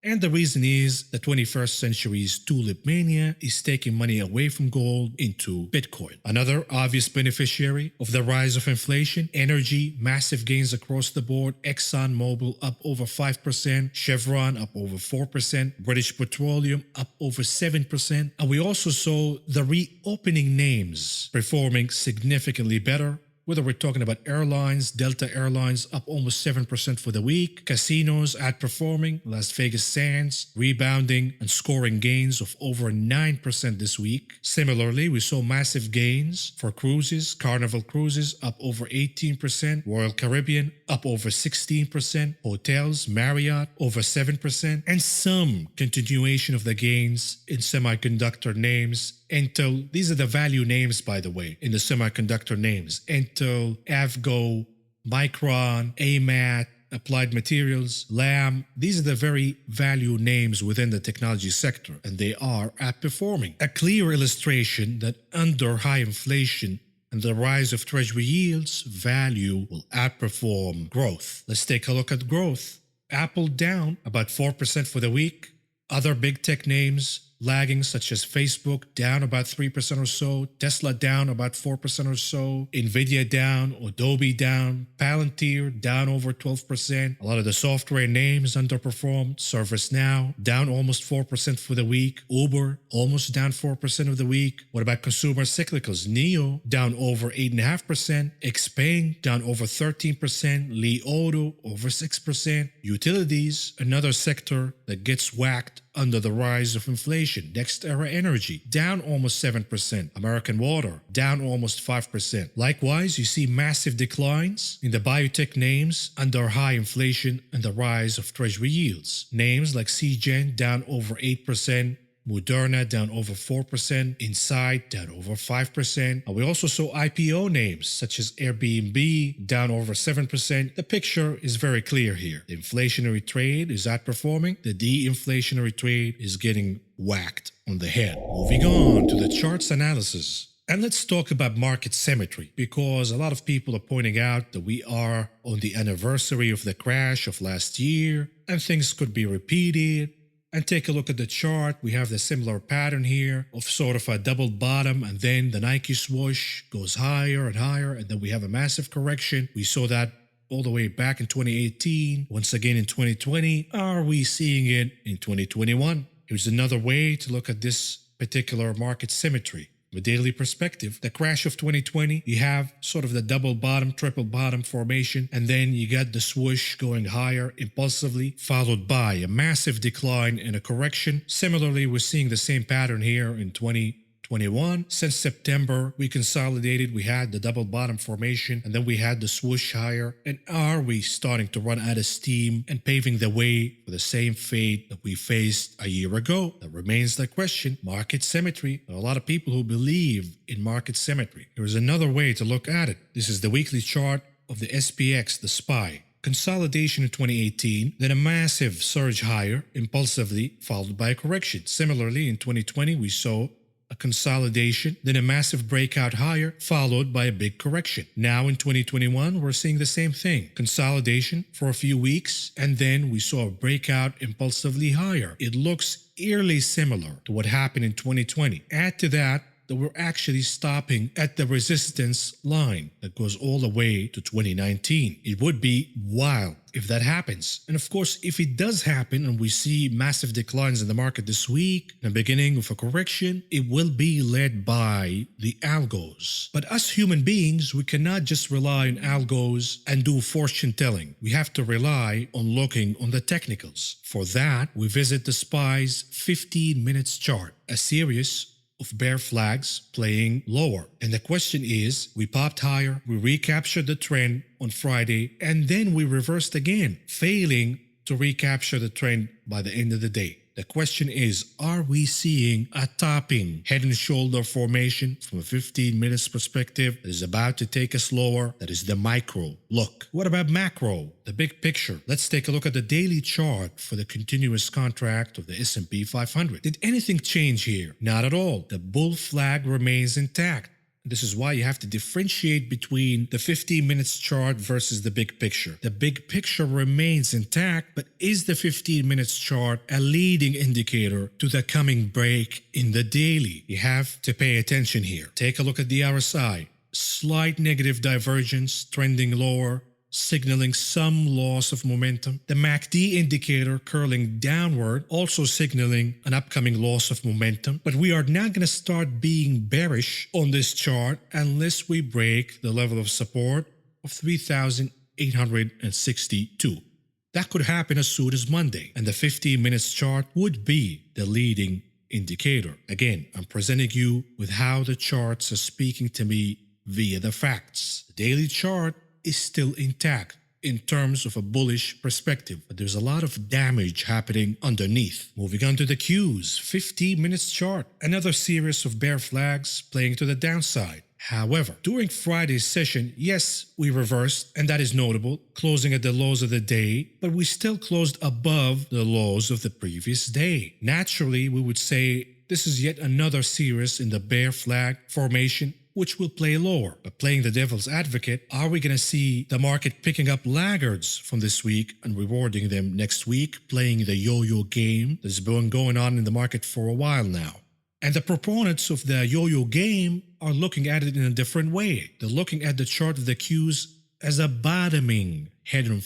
And the reason is the 21st century's tulip mania is taking money away from gold into Bitcoin. Another obvious beneficiary of the rise of inflation, energy, massive gains across the board. ExxonMobil up over 5%, Chevron up over 4%, British Petroleum up over 7%. And we also saw the reopening names performing significantly better. Whether we're talking about airlines, Delta Airlines up almost 7% for the week, casinos outperforming, Las Vegas Sands rebounding and scoring gains of over 9% this week. Similarly, we saw massive gains for cruises, Carnival Cruises up over 18%, Royal Caribbean up over 16%, hotels, Marriott over 7%, and some continuation of the gains in semiconductor names. Intel, these are the value names, by the way, in the semiconductor names. Intel, Avgo, Micron, AMAT, Applied Materials, Lam. These are the very value names within the technology sector, and they are outperforming. A clear illustration that under high inflation and the rise of treasury yields, value will outperform growth. Let's take a look at growth. Apple down about 4% for the week. Other big tech names lagging, such as Facebook down about 3% or so, Tesla down about 4% or so, Nvidia down, Adobe down, Palantir down over 12%. A lot of the software names underperformed. ServiceNow down almost 4% for the week. Uber almost down 4% of the week. What about consumer cyclicals? NIO down over 8.5%. Xpeng down over 13%. Li Auto over 6%. Utilities, another sector that gets whacked under the rise of inflation. NextEra Energy down almost 7%. American Water down almost 5%. Likewise, you see massive declines in the biotech names under high inflation and the rise of treasury yields. Names like Seagen down over 8%. Moderna down over 4%, Insight down over 5%. And we also saw IPO names such as Airbnb down over 7%. The picture is very clear here. The inflationary trade is outperforming. The de-inflationary trade is getting whacked on the head. Moving on to the charts analysis. And let's talk about market symmetry, because a lot of people are pointing out that we are on the anniversary of the crash of last year and things could be repeated. And take a look at the chart. We have the similar pattern here of sort of a double bottom, and then the Nike swoosh goes higher and higher, and then we have a massive correction. We saw that all the way back in 2018, once again in 2020. Are we seeing it in 2021? Here's another way to look at this particular market symmetry. From a daily perspective, the crash of 2020, you have sort of the double bottom, triple bottom formation, and then you got the swoosh going higher impulsively, followed by a massive decline and a correction. Similarly, we're seeing the same pattern here in 2021. Since September, we consolidated, we had the double bottom formation, and then we had the swoosh higher. And are we starting to run out of steam and paving the way for the same fate that we faced a year ago? That remains the question. Market symmetry. There are a lot of people who believe in market symmetry. There is another way to look at it. This is the weekly chart of the SPX, the SPY. Consolidation in 2018, then a massive surge higher, impulsively, followed by a correction. Similarly, in 2020, we saw a consolidation, then a massive breakout higher, followed by a big correction. Now in 2021, we're seeing the same thing. Consolidation for a few weeks, and then we saw a breakout impulsively higher. It looks eerily similar to what happened in 2020. Add to that we're actually stopping at the resistance line that goes all the way to 2019. It would be wild if that happens. And of course, if it does happen and we see massive declines in the market this week, the beginning of a correction, it will be led by the algos. But us human beings, we cannot just rely on algos and do fortune telling. We have to rely on looking on the technicals. For that, we visit the SPY's 15 minutes chart, a series of bear flags playing lower. And the question is, we popped higher, we recaptured the trend on Friday, and then we reversed again, failing to recapture the trend by the end of the day. The question is, are we seeing a topping head and shoulder formation from a 15 minutes perspective that is about to take us lower? That is the micro look. What about macro, the big picture? Let's take a look at the daily chart for the continuous contract of the S&P 500. Did anything change here? Not at all. The bull flag remains intact. This is why you have to differentiate between the 15 minutes chart versus the big picture. The big picture remains intact, but is the 15 minutes chart a leading indicator to the coming break in the daily? You have to pay attention here. Take a look at the RSI. Slight negative divergence, trending lower, signaling some loss of momentum. The MACD indicator curling downward, also signaling an upcoming loss of momentum. But we are not going to start being bearish on this chart unless we break the level of support of 3,862. That could happen as soon as Monday, and the 15 minutes chart would be the leading indicator. Again, I'm presenting you with how the charts are speaking to me via the facts. The daily chart is still intact in terms of a bullish perspective, but there's a lot of damage happening underneath. Moving on to the Qs, 15 minutes chart, another series of bear flags playing to the downside. However, during Friday's session, yes, we reversed, and that is notable, closing at the lows of the day, but we still closed above the lows of the previous day. Naturally, we would say this is yet another series in the bear flag formation, which will play lower. But playing the devil's advocate, are we going to see the market picking up laggards from this week and rewarding them next week, playing the yo-yo game that's been going on in the market for a while now? And the proponents of the yo-yo game are looking at it in a different way. They're looking at the chart of the Qs as a bottoming head and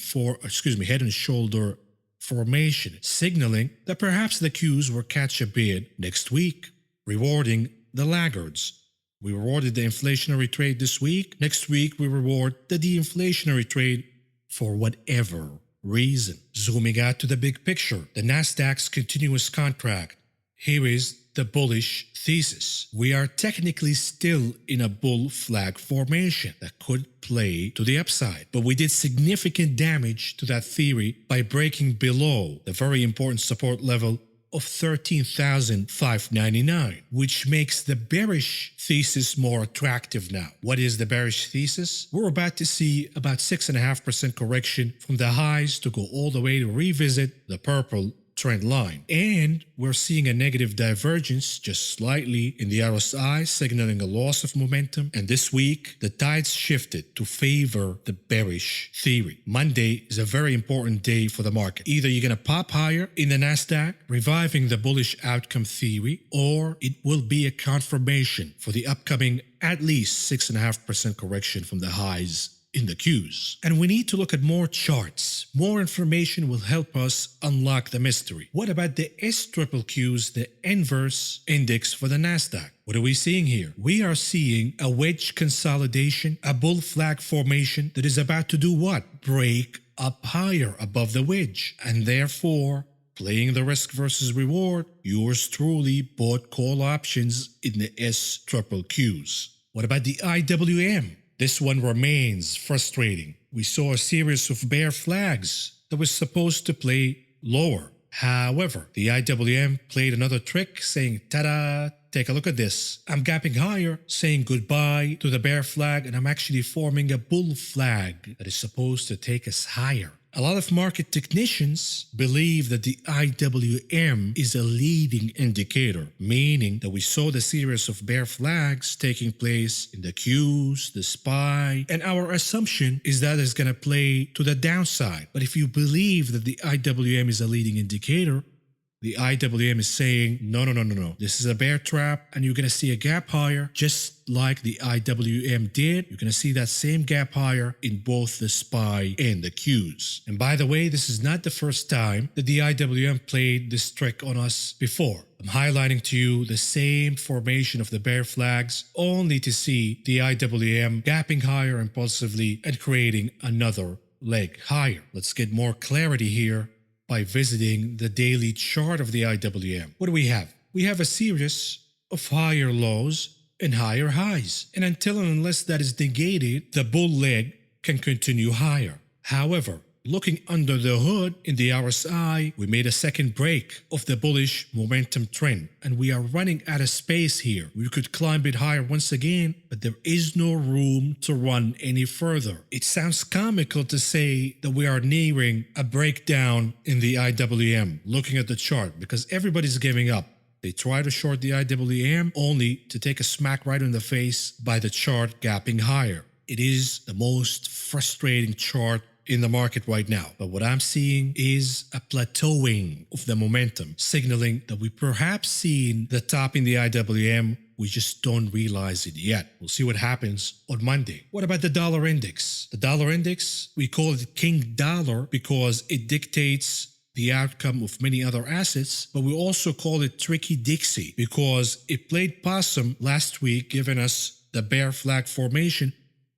shoulder formation, signaling that perhaps the Qs will catch a bid next week, rewarding the laggards. We rewarded the inflationary trade this week. Next week, we reward the de-inflationary trade for whatever reason. Zooming out to the big picture, the Nasdaq's continuous contract. Here is the bullish thesis. We are technically still in a bull flag formation that could play to the upside, but we did significant damage to that theory by breaking below the very important support level of 13,599, which makes the bearish thesis more attractive now. What is the bearish thesis? We're about to see about 6.5% correction from the highs to go all the way to revisit the purple trend line. And we're seeing a negative divergence just slightly in the RSI, signaling a loss of momentum. And this week, the tides shifted to favor the bearish theory. Monday is a very important day for the market. Either you're going to pop higher in the Nasdaq, reviving the bullish outcome theory, or it will be a confirmation for the upcoming at least 6.5% correction from the highs in the Qs. And we need to look at more charts. More information will help us unlock the mystery. What about the SQQs, the inverse index for the Nasdaq? What are we seeing here? We are seeing a wedge consolidation, a bull flag formation that is about to do what? Break up higher above the wedge. And therefore, playing the risk versus reward, yours truly bought call options in the SQQs. What about the IWM? This one remains frustrating. We saw a series of bear flags that was supposed to play lower. However, the IWM played another trick saying, ta-da, take a look at this. I'm gapping higher, saying goodbye to the bear flag, and I'm actually forming a bull flag that is supposed to take us higher. A lot of market technicians believe that the IWM is a leading indicator, meaning that we saw the series of bear flags taking place in the Qs, the SPY, and our assumption is that it's going to play to the downside. But if you believe that the IWM is a leading indicator, the IWM is saying, no. This is a bear trap, and you're going to see a gap higher, just like the IWM did. You're going to see that same gap higher in both the SPY and the Qs. And by the way, this is not the first time that the IWM played this trick on us before. I'm highlighting to you the same formation of the bear flags, only to see the IWM gapping higher impulsively and creating another leg higher. Let's get more clarity here by visiting the daily chart of the IWM. What do we have? We have a series of higher lows and higher highs. And until and unless that is negated, the bull leg can continue higher. However, looking under the hood in the RSI, we made a second break of the bullish momentum trend, and we are running out of space here. We could climb it higher once again, but there is no room to run any further. It sounds comical to say that we are nearing a breakdown in the IWM, looking at the chart, because everybody's giving up. They try to short the IWM only to take a smack right in the face by the chart gapping higher. It is the most frustrating chart in the market right now. But what I'm seeing is a plateauing of the momentum, signaling that we perhaps seen the top in the IWM. We just don't realize it yet. We'll see what happens on Monday. What about the dollar index? The dollar index, we call it King Dollar because it dictates the outcome of many other assets, but we also call it Tricky Dixie because it played possum last week, giving us the bear flag formation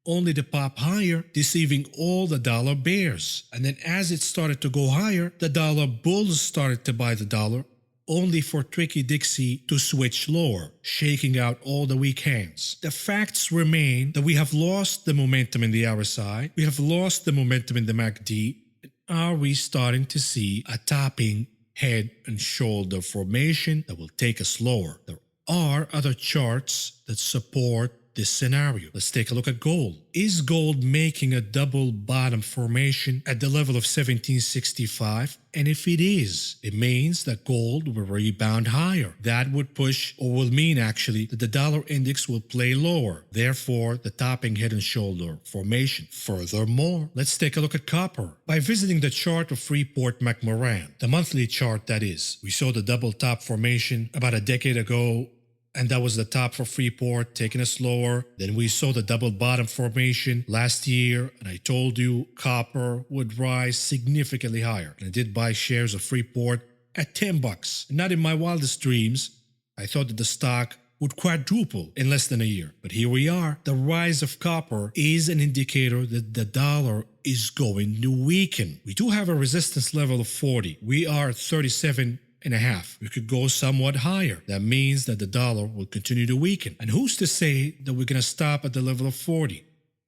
only to pop higher, deceiving all the dollar bears. And then as it started to go higher, the dollar bulls started to buy the dollar, only for Tricky Dixie to switch lower, shaking out all the weak hands. The facts remain that we have lost the momentum in the RSI, we have lost the momentum in the MACD, and are we starting to see a topping head and shoulder formation that will take us lower? There are other charts that support this scenario. Let's take a look at gold. Is gold making a double bottom formation at the level of 1765? And if it is, it means that gold will rebound higher. That would push, or will mean actually, that the dollar index will play lower. Therefore, the topping head and shoulder formation. Furthermore, let's take a look at copper. By visiting the chart of Freeport-McMoran, the monthly chart that is, we saw the double top formation about a decade ago, and that was the top for Freeport, taking us lower. Then we saw the double bottom formation last year, and I told you copper would rise significantly higher. And I did buy shares of Freeport at $10. And not in my wildest dreams, I thought that the stock would quadruple in less than a year. But here we are. The rise of copper is an indicator that the dollar is going to weaken. We do have a resistance level of 40. We are at 37 and a half. We could go somewhat higher. That means that the dollar will continue to weaken. And who's to say that we're going to stop at the level of 40?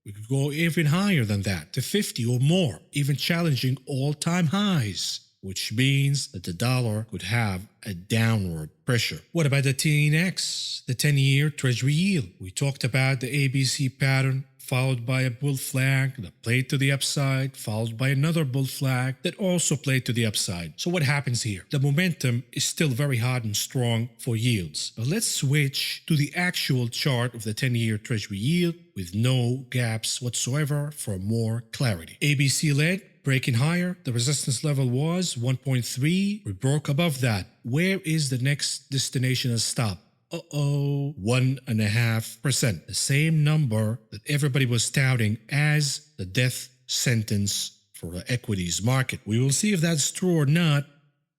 We could go even higher than that, to 50 or more, even challenging all-time highs, which means that the dollar could have a downward pressure. What about the TNX, the 10-year Treasury yield? We talked about the ABC pattern, followed by a bull flag that played to the upside, followed by another bull flag that also played to the upside. So what happens here? The momentum is still very hot and strong for yields. But let's switch to the actual chart of the 10-year Treasury yield with no gaps whatsoever for more clarity. ABC led, breaking higher. The resistance level was 1.3. We broke above that. Where is the next destination and stop? 1.5%. The same number that everybody was touting as the death sentence for the equities market. We will see if that's true or not,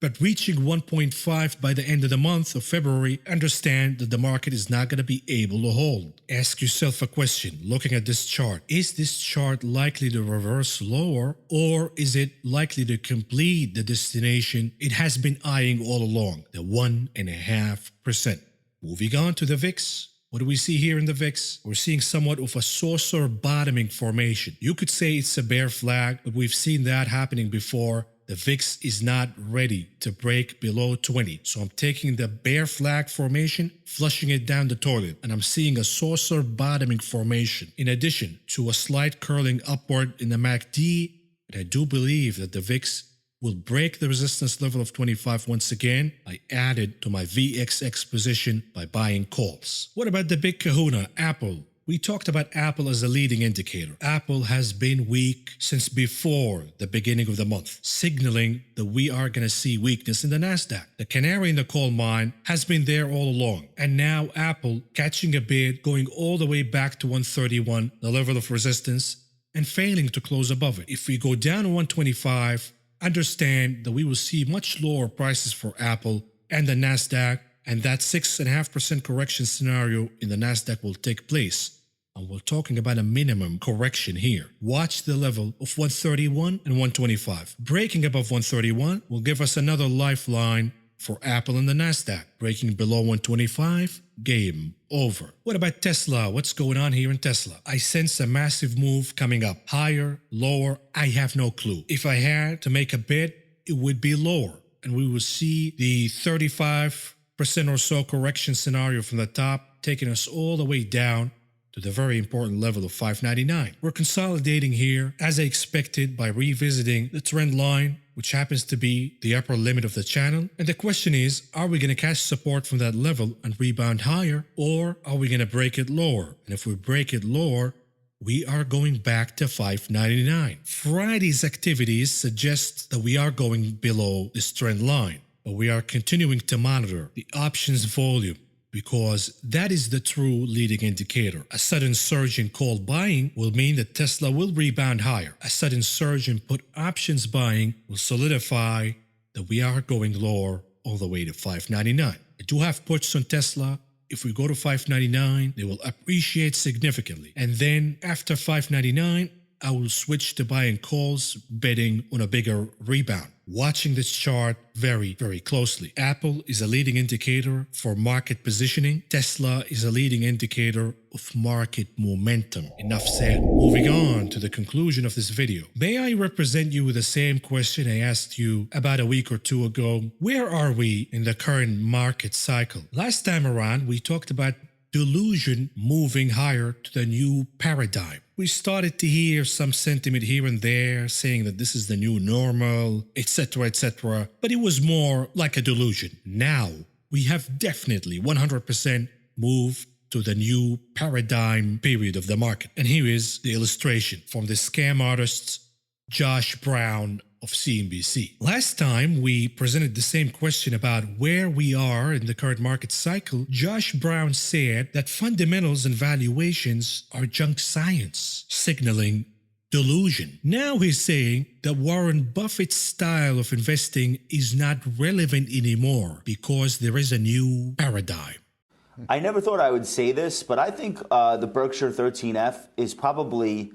but reaching 1.5 by the end of the month of February, understand that the market is not going to be able to hold. Ask yourself a question looking at this chart. Is this chart likely to reverse lower, or is it likely to complete the destination it has been eyeing all along, the 1.5%? Moving on to the VIX. What do we see here in the VIX? We're seeing somewhat of a saucer bottoming formation. You could say it's a bear flag, but we've seen that happening before. The VIX is not ready to break below 20. So I'm taking the bear flag formation, flushing it down the toilet, and I'm seeing a saucer bottoming formation. In addition to a slight curling upward in the MACD, and I do believe that the VIX will break the resistance level of 25 once again. I added to my VXX position by buying calls. What about the big kahuna, Apple? We talked about Apple as a leading indicator. Apple has been weak since before the beginning of the month, signaling that we are going to see weakness in the Nasdaq. The canary in the coal mine has been there all along. And now Apple catching a bid, going all the way back to 131, the level of resistance, and failing to close above it. If we go down to 125, understand that we will see much lower prices for Apple and the Nasdaq, and that 6.5% correction scenario in the Nasdaq will take place. And we're talking about a minimum correction here. Watch the level of 131 and 125. Breaking above 131 will give us another lifeline for Apple and the Nasdaq. Breaking below 125, game over. What about Tesla? What's going on here in Tesla? I sense a massive move coming up. Higher, lower, I have no clue. If I had to make a bet, it would be lower. And we will see the 35% or so correction scenario from the top, taking us all the way down to the very important level of 599. We're consolidating here, as I expected, by revisiting the trend line, which happens to be the upper limit of the channel. And the question is, are we going to catch support from that level and rebound higher, or are we going to break it lower? And if we break it lower, we are going back to 599. Friday's activities suggest that we are going below this trend line, but we are continuing to monitor the options volume, because that is the true leading indicator. A sudden surge in call buying will mean that Tesla will rebound higher. A sudden surge in put options buying will solidify that we are going lower all the way to 599. I do have puts on Tesla. If we go to 599, they will appreciate significantly. And then after 599, I will switch to buying calls, betting on a bigger rebound. Watching this chart very, very closely. Apple is a leading indicator for market positioning. Tesla is a leading indicator of market momentum. Enough said. Moving on to the conclusion of this video. May I represent you with the same question I asked you about a week or two ago? Where are we in the current market cycle? Last time around, we talked about delusion moving higher to the new paradigm. We started to hear some sentiment here and there saying that this is the new normal, etc., but it was more like a delusion. Now, we have definitely 100% moved to the new paradigm period of the market. And here is the illustration from the scam artist Josh Brown of CNBC. Last time we presented the same question about where we are in the current market cycle, Josh Brown said that fundamentals and valuations are junk science, signaling delusion. Now he's saying that Warren Buffett's style of investing is not relevant anymore because there is a new paradigm. I never thought I would say this, but I think the Berkshire 13F is probably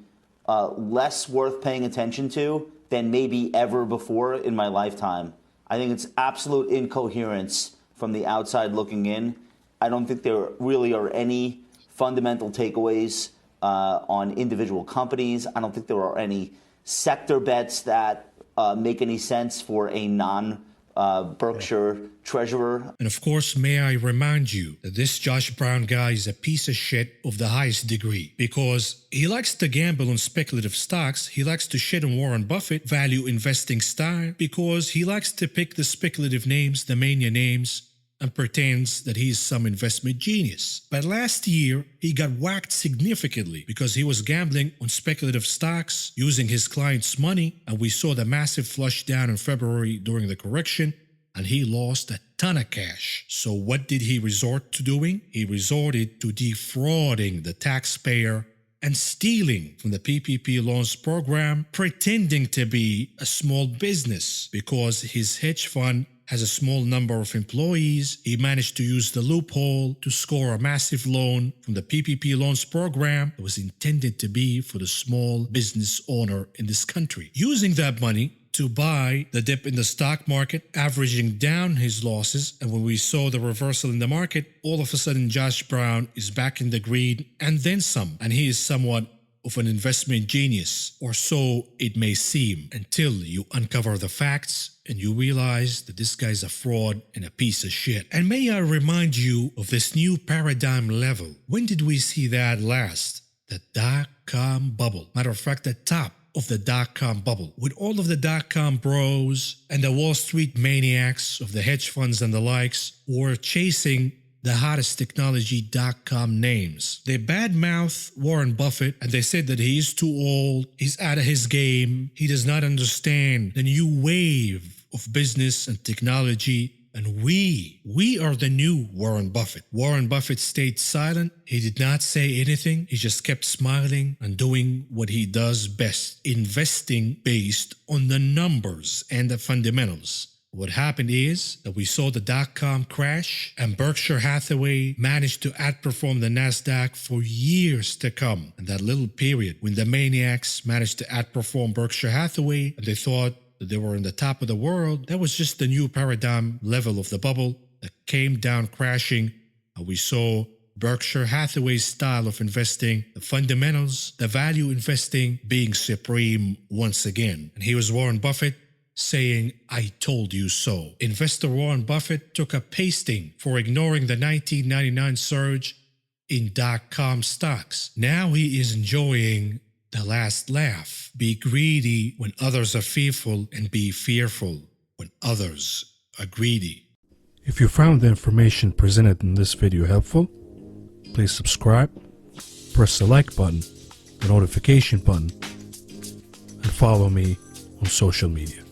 less worth paying attention to than maybe ever before in my lifetime. I think it's absolute incoherence from the outside looking in. I don't think there really are any fundamental takeaways on individual companies. I don't think there are any sector bets that make any sense for a non-Berkshire treasurer. And of course, may I remind you that this Josh Brown guy is a piece of shit of the highest degree because he likes to gamble on speculative stocks. He likes to shit on Warren Buffett value investing style because he likes to pick the speculative names, the mania names, and pretends that he's some investment genius. But last year, he got whacked significantly because he was gambling on speculative stocks using his clients' money, and we saw the massive flush down in February during the correction, and he lost a ton of cash. So what did he resort to doing? He resorted to defrauding the taxpayer and stealing from the PPP loans program, pretending to be a small business because his hedge fund has a small number of employees. He managed to use the loophole to score a massive loan from the PPP loans program that was intended to be for the small business owner in this country. Using that money to buy the dip in the stock market, averaging down his losses. And when we saw the reversal in the market, all of a sudden Josh Brown is back in the green and then some. And he is somewhat of an investment genius, or so it may seem, until you uncover the facts and you realize that this guy's a fraud and a piece of shit. And may I remind you of this new paradigm level. When did we see that last? The dot-com bubble. Matter of fact, the top of the dot-com bubble, with all of the dot-com bros and the Wall Street maniacs of the hedge funds and the likes who were chasing the hottest technology.com names. They badmouth Warren Buffett and they said that he is too old, he's out of his game, he does not understand the new wave of business and technology, and we are the new Warren Buffett. Warren Buffett stayed silent. He did not say anything. He just kept smiling and doing what he does best, investing based on the numbers and the fundamentals. What happened is that we saw the dot-com crash and Berkshire Hathaway managed to outperform the NASDAQ for years to come. And that little period when the maniacs managed to outperform Berkshire Hathaway and they thought that they were in the top of the world, that was just the new paradigm level of the bubble that came down crashing. And we saw Berkshire Hathaway's style of investing, the fundamentals, the value investing being supreme once again. And here was Warren Buffett saying, "I told you so." Investor Warren Buffett took a pasting for ignoring the 1999 surge in dot-com stocks. Now he is enjoying the last laugh. Be greedy when others are fearful, and be fearful when others are greedy. If you found the information presented in this video helpful, please subscribe, press the like button, the notification button, and follow me on social media.